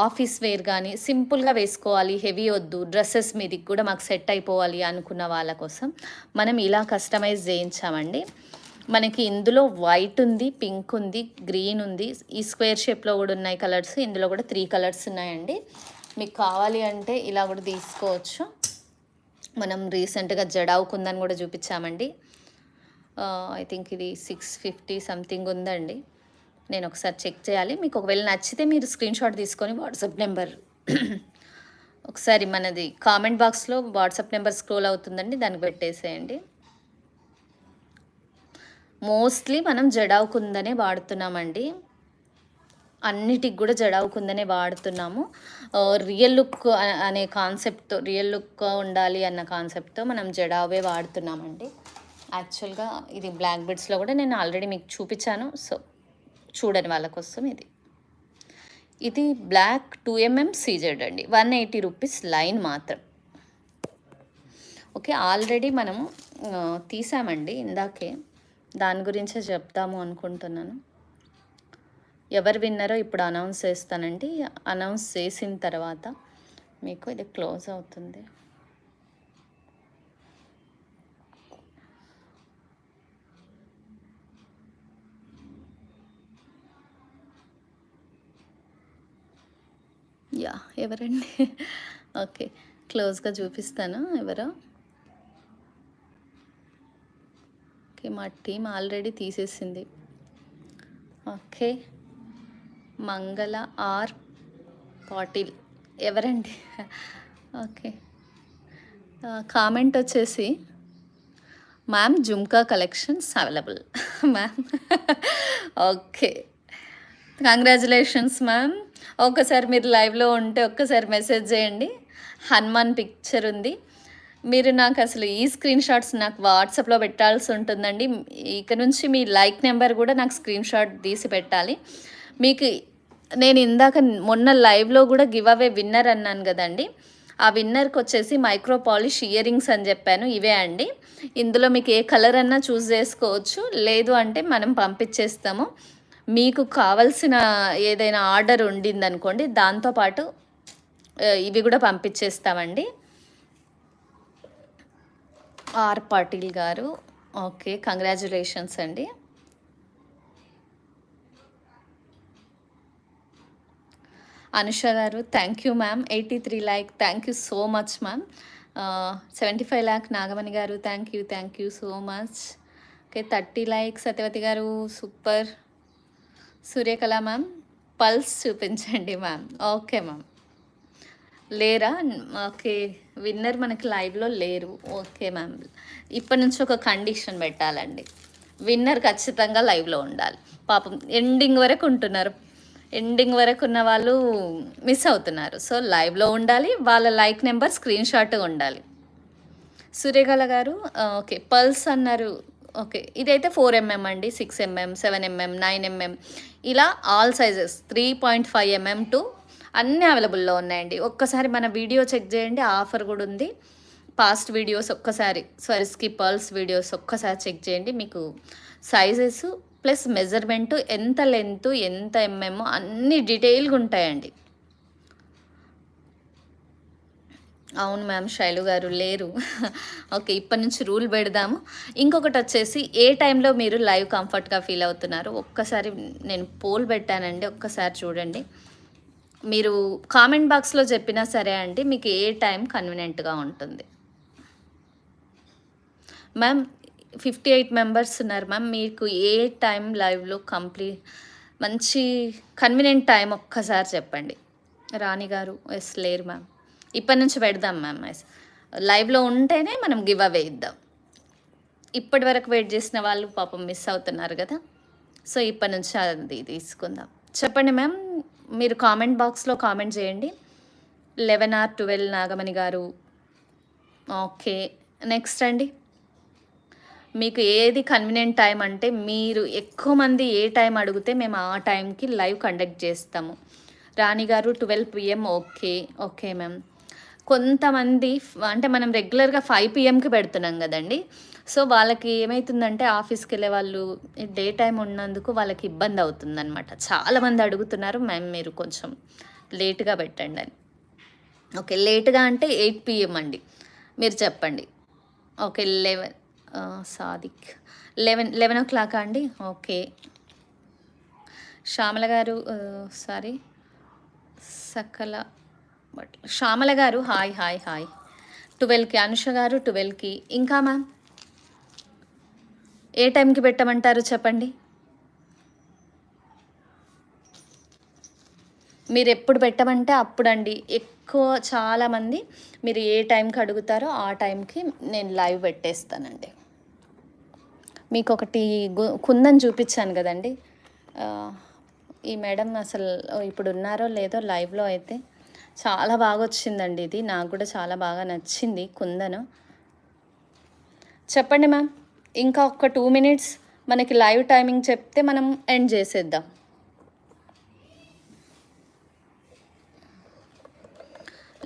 ఆఫీస్ వేర్ కానీ సింపుల్గా వేసుకోవాలి, హెవీ వద్దు, డ్రెస్సెస్ మీదకి కూడా మాకు సెట్ అయిపోవాలి అనుకున్న వాళ్ళ కోసం మనం ఇలా కస్టమైజ్ చేయించామండి. మనకి ఇందులో వైట్ ఉంది, పింక్ ఉంది, గ్రీన్ ఉంది, ఈ స్క్వేర్ షేప్లో కూడా ఉన్నాయి కలర్స్. ఇందులో కూడా 3 కలర్స్ ఉన్నాయండి. మీకు కావాలి అంటే ఇలా కూడా తీసుకోవచ్చు. మనం రీసెంట్గా జడావు కుందని కూడా చూపించామండి. ఐ థింక్ ఇది 650 సంథింగ్ ఉందండి. నేను ఒకసారి చెక్ చేయాలి. మీకు ఒకవేళ నచ్చితే మీరు స్క్రీన్ షాట్ తీసుకొని వాట్సాప్ నెంబర్ ఒకసారి మనది కామెంట్ బాక్స్లో వాట్సాప్ నెంబర్ స్క్రోల్ అవుతుందండి, దానికి పెట్టేసేయండి. మోస్ట్లీ మనం జడావు కుందనే వాడుతున్నామండి. అన్నిటికి కూడా జడావు కుందనే వాడుతున్నాము. రియల్ లుక్ అనే కాన్సెప్ట్తో, రియల్ లుక్ ఉండాలి అన్న కాన్సెప్ట్తో మనం జడావే వాడుతున్నామండి. యాక్చువల్గా ఇది బ్లాక్ బెడ్స్లో కూడా నేను ఆల్రెడీ మీకు చూపించాను. సో చూడని వాళ్ళ కోసం ఇది బ్లాక్ 2mm సీజెడ్ అండి. 180 రూపీస్ లైన్ మాత్రం. ఓకే, ఆల్రెడీ మనము తీసామండి ఇందాకే, దాని గురించే చెప్తాము అనుకుంటున్నాను. ఎవరు విన్నారో ఇప్పుడు అనౌన్స్ చేస్తానండి. అనౌన్స్ చేసిన తర్వాత మీకు ఇది క్లోజ్ అవుతుంది. యా, ఎవరండి? ఓకే, క్లోజ్గా చూపిస్తాను ఎవరో. ఓకే, మా టీం ఆల్రెడీ తీసేసింది. ఓకే, మంగళ ఆర్ పాటిల్ ఎవరండి? ఓకే, కామెంట్ వచ్చేసి ma'am jhumka collections available ma'am. Okay, congratulations ma'am. ఒక్కసారి మీరు లైవ్లో ఉంటే ఒక్కసారి మెసేజ్ చేయండి. హనుమాన్ పిక్చర్ ఉంది. మీరు నాకు అసలు ఈ స్క్రీన్ షాట్స్ నాకు వాట్సాప్లో పెట్టాల్సి ఉంటుందండి. ఇక నుంచి మీ లైక్ నెంబర్ కూడా నాకు స్క్రీన్ షాట్ తీసి పెట్టాలి. మీకు నేను ఇందాక మొన్న లైవ్లో కూడా గివ్ అవే విన్నర్ అన్నాను కదండి. ఆ విన్నర్కి వచ్చేసి మైక్రో పాలిష్ ఇయర్ రింగ్స్ అని చెప్పాను. ఇవే అండి. ఇందులో మీకు ఏ కలర్ అన్నా చూస్ చేసుకోవచ్చు. లేదు అంటే మనం పంపించేస్తాము. మీకు కావాల్సిన ఏదైనా ఆర్డర్ ఉండిందనుకోండి, దాంతోపాటు ఇవి కూడా పంపించేస్తామండి. ఆర్ పాటిల్ గారు, ఓకే, కంగ్రాచులేషన్స్ అండి. అనుష గారు, thank you ma'am. 83 like, thank you so much ma'am. 75 లాక్ నాగమణి గారు, thank you so much. Okay, 30 like Satyavathi గారు, సూపర్. సూర్యకళ మ్యామ్, పల్స్ చూపించండి మ్యామ్. ఓకే మ్యామ్, లేరా? ఓకే, విన్నర్ మనకి లైవ్లో లేరు. ఓకే మ్యామ్, ఇప్పటి నుంచి ఒక కండిషన్ పెట్టాలండి, విన్నర్ ఖచ్చితంగా లైవ్లో ఉండాలి. పాపం ఎండింగ్ వరకు ఉంటున్నారు, ఎండింగ్ వరకు ఉన్న వాళ్ళు మిస్ అవుతున్నారు. సో లైవ్లో ఉండాలి, వాళ్ళ లైక్ నెంబర్ స్క్రీన్ షాట్ ఉండాలి. సూర్యకళ గారు, ఓకే, పల్స్ అన్నారు. ఓకే, ఇదైతే 4mm అండి, 6mm, 7mm, 9mm, ఇలా ఆల్ సైజెస్ 3.5mm టు అన్నీ అవైలబుల్లో ఉన్నాయండి. ఒక్కసారి మన వీడియో చెక్ చేయండి, ఆఫర్ కూడా ఉంది. పాస్ట్ వీడియోస్ ఒక్కసారి, స్వరిస్కి పర్ల్స్ వీడియోస్ ఒక్కసారి చెక్ చేయండి. మీకు సైజెస్ ప్లస్ మెజర్మెంటు, ఎంత లెంత్, ఎంత ఎంఎం, అన్నీ డీటెయిల్గా ఉంటాయండి. అవును మ్యామ్, శైలు గారు లేరు. ఓకే, ఇప్పటి నుంచి రూల్ పెడదాము. ఇంకొకటి వచ్చేసి, ఏ టైంలో మీరు లైవ్ కంఫర్ట్గా ఫీల్ అవుతున్నారు ఒక్కసారి నేను పోల్ పెట్టానండి, ఒక్కసారి చూడండి. మీరు కామెంట్ బాక్స్లో చెప్పినా సరే అండి, మీకు ఏ టైం కన్వీనియంట్గా ఉంటుంది. మ్యామ్ 58 మెంబర్స్ ఉన్నారు మ్యామ్. మీకు ఏ టైం లైవ్లో మంచి కన్వీనియంట్ టైం ఒక్కసారి చెప్పండి. రాణి గారు, ఎస్ లేరు మ్యామ్. ఇప్పటి నుంచి పెడదాం మ్యామ్, ఎస్ లైవ్లో ఉంటేనే మనం గివ్ అవే ఇద్దాం. ఇప్పటి వరకు వెయిట్ చేసిన వాళ్ళు పాపం మిస్ అవుతున్నారు కదా. సో ఇప్పటి నుంచి అది తీసుకుందాం. చెప్పండి మ్యామ్, మీరు కామెంట్ బాక్స్లో కామెంట్ చేయండి. 11 or 12 నాగమణి గారు, ఓకే. నెక్స్ట్ అండి, మీకు ఏది కన్వీనియంట్ టైం అంటే, మీరు ఎక్కువ మంది ఏ టైం అడిగితే మేము ఆ టైంకి లైవ్ కండక్ట్ చేస్తాము. రాణి గారు 12 PM, ఓకే మ్యామ్. కొంతమంది అంటే మనం రెగ్యులర్గా 5 PMకి పెడుతున్నాం కదండి. సో వాళ్ళకి ఏమవుతుందంటే, ఆఫీస్కి వెళ్ళే వాళ్ళు డే టైం ఉన్నందుకు వాళ్ళకి ఇబ్బంది అవుతుందన్నమాట. చాలామంది అడుగుతున్నారు మ్యామ్, మీరు కొంచెం లేట్గా పెట్టండి అని. ఓకే, లేట్గా అంటే 8 PM అండి, మీరు చెప్పండి. ఓకే, సాదిక్ 11 o'clock అండి. ఓకే, శ్యామల గారు, సారీ, సకల బట్ శ్యామల గారు, హాయ్ 12కి. అనుష గారు 12కి. ఇంకా మ్యామ్ ఏ టైంకి పెట్టమంటారు చెప్పండి. మీరు ఎప్పుడు పెట్టమంటే అప్పుడండి. ఎక్కువ చాలామంది మీరు ఏ టైంకి అడుగుతారో ఆ టైంకి నేను లైవ్ పెట్టేస్తానండి. మీకు ఒకటి కుందని చూపించాను కదండి, ఈ మేడం అసలు ఇప్పుడు ఉన్నారో లేదో లైవ్లో అయితే చాలా బాగా వచ్చిందండి. ఇది నాకు కూడా చాలా బాగా నచ్చింది కుందను. చెప్పండి మ్యామ్, ఇంకా ఒక 2 minutes మనకి లైవ్ టైమింగ్ చెప్తే మనం ఎండ్ చేసేద్దాం.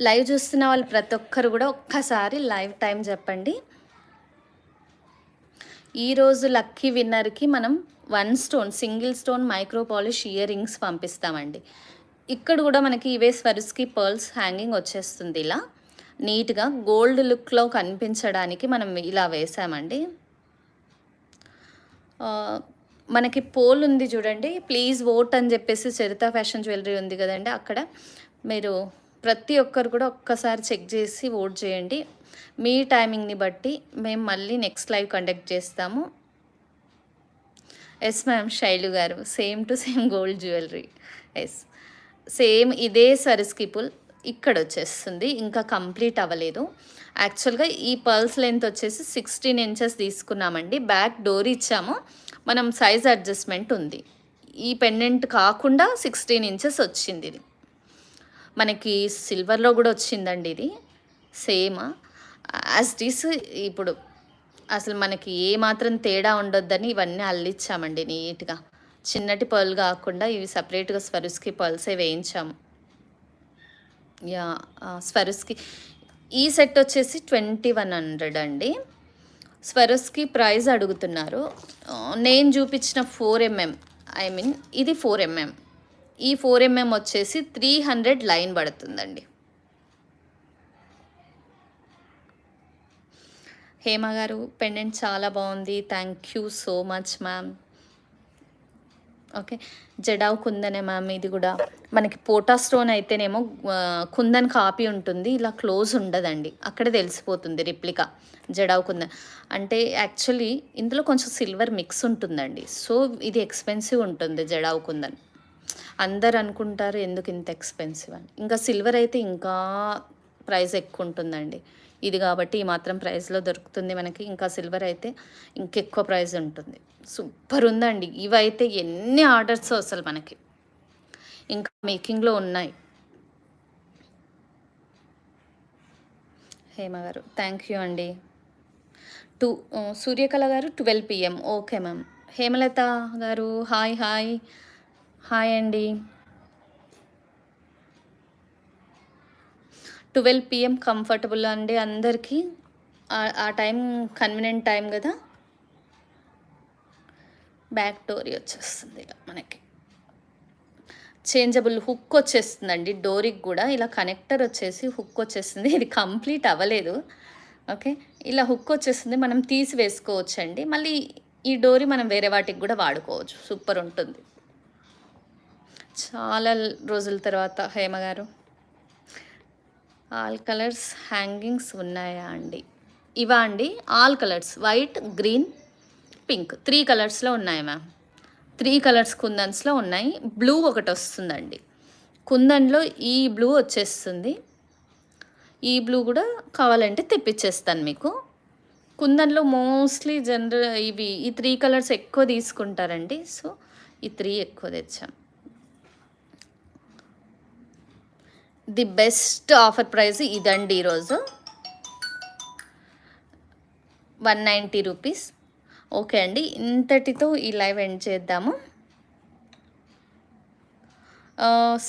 లైవ్ చూస్తున్న వాళ్ళు ప్రతి ఒక్కరు కూడా ఒక్కసారి లైవ్ టైం చెప్పండి. ఈరోజు లక్కీ విన్నర్కి మనం 1 stone single stone micro polish ear rings పంపిస్తామండి. ఇక్కడ కూడా మనకి ఇవే స్వరిస్కి పర్ల్స్ హ్యాంగింగ్ వచ్చేస్తుంది. ఇలా నీట్గా గోల్డ్ లుక్లో కనిపించడానికి మనం ఇలా వేసామండి. మనకి పోల్ ఉంది చూడండి, ప్లీజ్ ఓట్ అని చెప్పేసి చరిత ఫ్యాషన్ జ్యువెలరీ ఉంది కదండి, అక్కడ మీరు ప్రతి ఒక్కరు కూడా ఒక్కసారి చెక్ చేసి ఓట్ చేయండి. మీ టైమింగ్ని బట్టి మేము మళ్ళీ నెక్స్ట్ లైవ్ కండక్ట్ చేస్తాము. Yes ma'am, Shailu garu, same to same gold jewellery, yes same ఇదే సరిస్కిపుల్ ఇక్కడ వచ్చేస్తుంది, ఇంకా కంప్లీట్ అవ్వలేదు. యాక్చువల్గా ఈ పర్ల్స్ లెంత్ వచ్చేసి 16 inches తీసుకున్నామండి. బ్యాక్ డోర్ ఇచ్చాము, మనం సైజ్ అడ్జస్ట్మెంట్ ఉంది. ఈ పెండెంట్ కాకుండా 16 inches వచ్చింది. ఇది మనకి సిల్వర్లో కూడా వచ్చిందండి. ఇది సేమ్ యాజ్ డిస్. ఇప్పుడు అసలు మనకి ఏ మాత్రం తేడా ఉండొద్దని ఇవన్నీ అల్లిచ్చామండి నీట్గా. చిన్నటి పర్ల్ కాకుండా ఇవి సపరేట్గా స్వరుస్కి పర్ల్సే వేయించాము. యా స్వరుస్కి ఈ సెట్ వచ్చేసి 2100 అండి. స్వరస్కి ప్రైస్ అడుగుతున్నారు. నేను చూపించిన 4mm, ఐ మీన్ ఇది 4mm. ఈ 4mm వచ్చేసి 300 లైన్ పడుతుందండి. హేమ గారు పెండెంట్ చాలా బాగుంది, thank you so much ma'am. Okay, jadau కుందనే మ్యామ్. ఇది కూడా మనకి పోటా స్టోన్ అయితేనేమో కుందన్ కాపీ ఉంటుంది, ఇలా క్లోజ్ ఉండదండి, అక్కడే తెలిసిపోతుంది రిప్లికా. జడావ్ కుందన్ అంటే యాక్చువల్లీ ఇందులో కొంచెం సిల్వర్ మిక్స్ ఉంటుందండి, సో ఇది ఎక్స్పెన్సివ్ ఉంటుంది జడావ్ కుందన్. అందరు అనుకుంటారు ఎందుకు ఇంత ఎక్స్పెన్సివ్ అని. ఇంకా సిల్వర్ అయితే ఇంకా ప్రైస్ ఎక్కువ ఉంటుందండి. ఇది కాబట్టి ఈ మాత్రం ప్రైస్లో దొరుకుతుంది మనకి. ఇంకా సిల్వర్ అయితే ఇంకెక్కువ ప్రైస్ ఉంటుంది. సూపర్ ఉందండి. ఇవైతే ఎన్ని ఆర్డర్స్ అసలు మనకి ఇంకా మేకింగ్లో ఉన్నాయి. హేమ గారు థ్యాంక్ యూ అండి. సూర్యకళ గారు 12 PM. Okay ma'am. హేమలత గారు హాయ్ హాయ్ హాయ్ అండి. 12 PM కంఫర్టబుల్ అండి అందరికీ. ఆ టైం కన్వీనియంట్ టైం కదా. బ్యాక్ డోరీ వచ్చేస్తుంది ఇలా మనకి. చేంజబుల్ హుక్ వచ్చేస్తుందండి డోరీకి కూడా. ఇలా కనెక్టర్ వచ్చేసి హుక్ వచ్చేస్తుంది. ఇది కంప్లీట్ అవ్వలేదు. ఓకే, ఇలా హుక్ వచ్చేస్తుంది, మనం తీసి వేసుకోవచ్చండి. మళ్ళీ ఈ డోరీ మనం వేరే వాటికి కూడా వాడుకోవచ్చు. సూపర్ ఉంటుంది. చాలా రోజుల తర్వాత హేమ గారు ఆల్ కలర్స్ హ్యాంగింగ్స్ ఉన్నాయా అండి? ఇవా అండి? All colours white, green, pink 3 కలర్స్లో ఉన్నాయి మ్యామ్. 3 కలర్స్ కుందన్స్లో ఉన్నాయి. బ్లూ ఒకటి వస్తుందండి కుందన్లో. ఈ బ్లూ వచ్చేస్తుంది. ఈ బ్లూ కూడా కావాలంటే తెప్పించేస్తాను మీకు. కుందన్లో మోస్ట్లీ ఇవి ఈ 3 కలర్స్ ఎక్కువ తీసుకుంటారండి, సో ఈ 3 ఎక్కువ తెచ్చాం. ది బెస్ట్ ఆఫర్ ప్రైస్ ఇదండి ఈరోజు, 190 రూపీస్. ఓకే అండి, ఇంతటితో ఈ లైవ్ ఎండ్ చేద్దాము.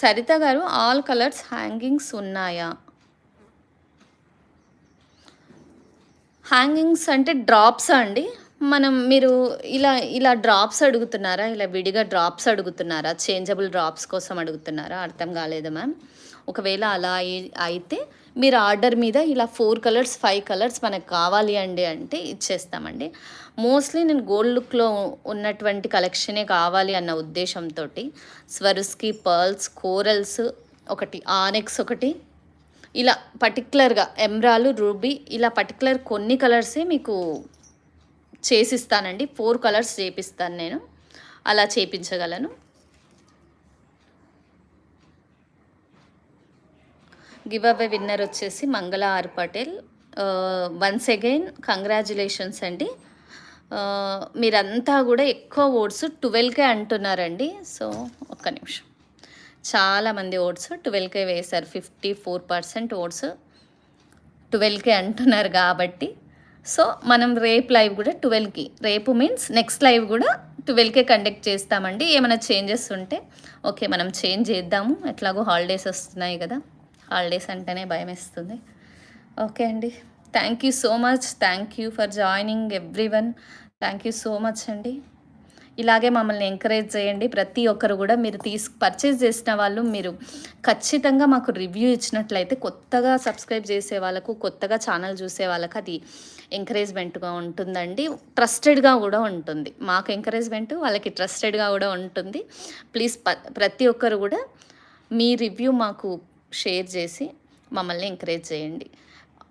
సరిత గారు ఆల్ కలర్స్ హ్యాంగింగ్స్ ఉన్నాయా? హ్యాంగింగ్స్ అంటే డ్రాప్స్ అండి. మీరు ఇలా డ్రాప్స్ అడుగుతున్నారా? ఇలా విడిగా డ్రాప్స్ అడుగుతున్నారా? చేంజబుల్ డ్రాప్స్ కోసం అడుగుతున్నారా? అర్థం కాలేదు మ్యామ్. ఒకవేళ అలా అయితే మీరు ఆర్డర్ మీద ఇలా 4 కలర్స్ 5 కలర్స్ మనకు కావాలి అండి అంటే ఇచ్చేస్తామండి. మోస్ట్లీ నేను గోల్డ్ లుక్లో ఉన్నటువంటి కలెక్షనే కావాలి అన్న ఉద్దేశంతో స్వరుస్కి పర్ల్స్, కోరల్స్ ఒకటి, ఆనెక్స్ ఒకటి, ఇలా పర్టికులర్గా ఎమ్రాలు, రూబీ, ఇలా పర్టికులర్ కొన్ని కలర్సే మీకు చేసిస్తానండి. 4 కలర్స్ చేపిస్తాను నేను, అలా చేపించగలను. గివ్ అవే విన్నర్ వచ్చేసి Mangala R Patel. Once again congratulations అండి. మీరంతా కూడా ఎక్కువ ఓట్స్ 12K అంటున్నారండి. సో ఒక్క నిమిషం, చాలామంది ఓట్స్ 12K వేశారు. 54% ఓట్స్ 12K అంటున్నారు కాబట్టి, సో మనం రేపు లైవ్ కూడా 12కి, రేపు మీన్స్ నెక్స్ట్ లైవ్ కూడా 12K కండక్ట్ చేస్తామండి. ఏమైనా చేంజెస్ ఉంటే ఓకే మనం చేంజ్ చేద్దాము. ఎట్లాగో హాలిడేస్ వస్తున్నాయి కదా, హాలిడేస్ అంటేనే భయం వేస్తుంది. ఓకే అండి, thank you so much. Thank you for joining everyone. Thank you so much అండి. ఇలాగే మమ్మల్ని ఎంకరేజ్ చేయండి. ప్రతి ఒక్కరు కూడా మీరు పర్చేజ్ చేసిన వాళ్ళు మీరు ఖచ్చితంగా మాకు రివ్యూ ఇచ్చినట్లయితే కొత్తగా సబ్స్క్రైబ్ చేసే వాళ్ళకు, కొత్తగా ఛానల్ చూసే వాళ్ళకి అది ఎంకరేజ్మెంట్గా ఉంటుందండి. ట్రస్టెడ్గా కూడా ఉంటుంది. మాకు ఎంకరేజ్మెంట్, వాళ్ళకి ట్రస్టెడ్గా కూడా ఉంటుంది. ప్లీజ్ ప్రతి ఒక్కరు కూడా మీ రివ్యూ మాకు షేర్ చేసి మమ్మల్ని ఎంకరేజ్ చేయండి.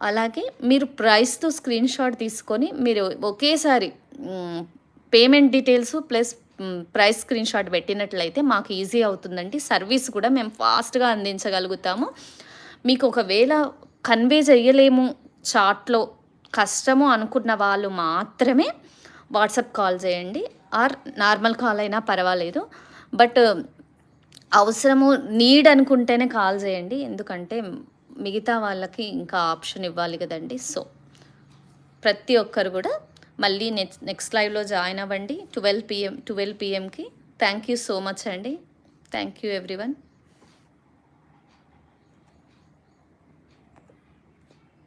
అలాగే మీరు ప్రైస్తో స్క్రీన్ షాట్ తీసుకొని మీరు ఒకేసారి payment details plus price screen shot పెట్టినట్లయితే మాకు ఈజీ అవుతుందండి. సర్వీస్ కూడా మేము ఫాస్ట్గా అందించగలుగుతాము. మీకు ఒకవేళ కన్వే చేయలేము, చాట్లో కష్టము అనుకున్న వాళ్ళు మాత్రమే వాట్సాప్ కాల్ చేయండి, ఆర్ నార్మల్ కాల్ అయినా పర్వాలేదు. బట్ అవసరము నీడ్ అనుకుంటేనే కాల్ చేయండి, ఎందుకంటే మిగతా వాళ్ళకి ఇంకా ఆప్షన్ ఇవ్వాలి కదండి. సో ప్రతి ఒక్కరు కూడా మళ్ళీ నెక్స్ట్ లైవ్లో జాయిన్ అవ్వండి 12 PMకి. థ్యాంక్ యూ సో మచ్ అండి. Thank you everyone.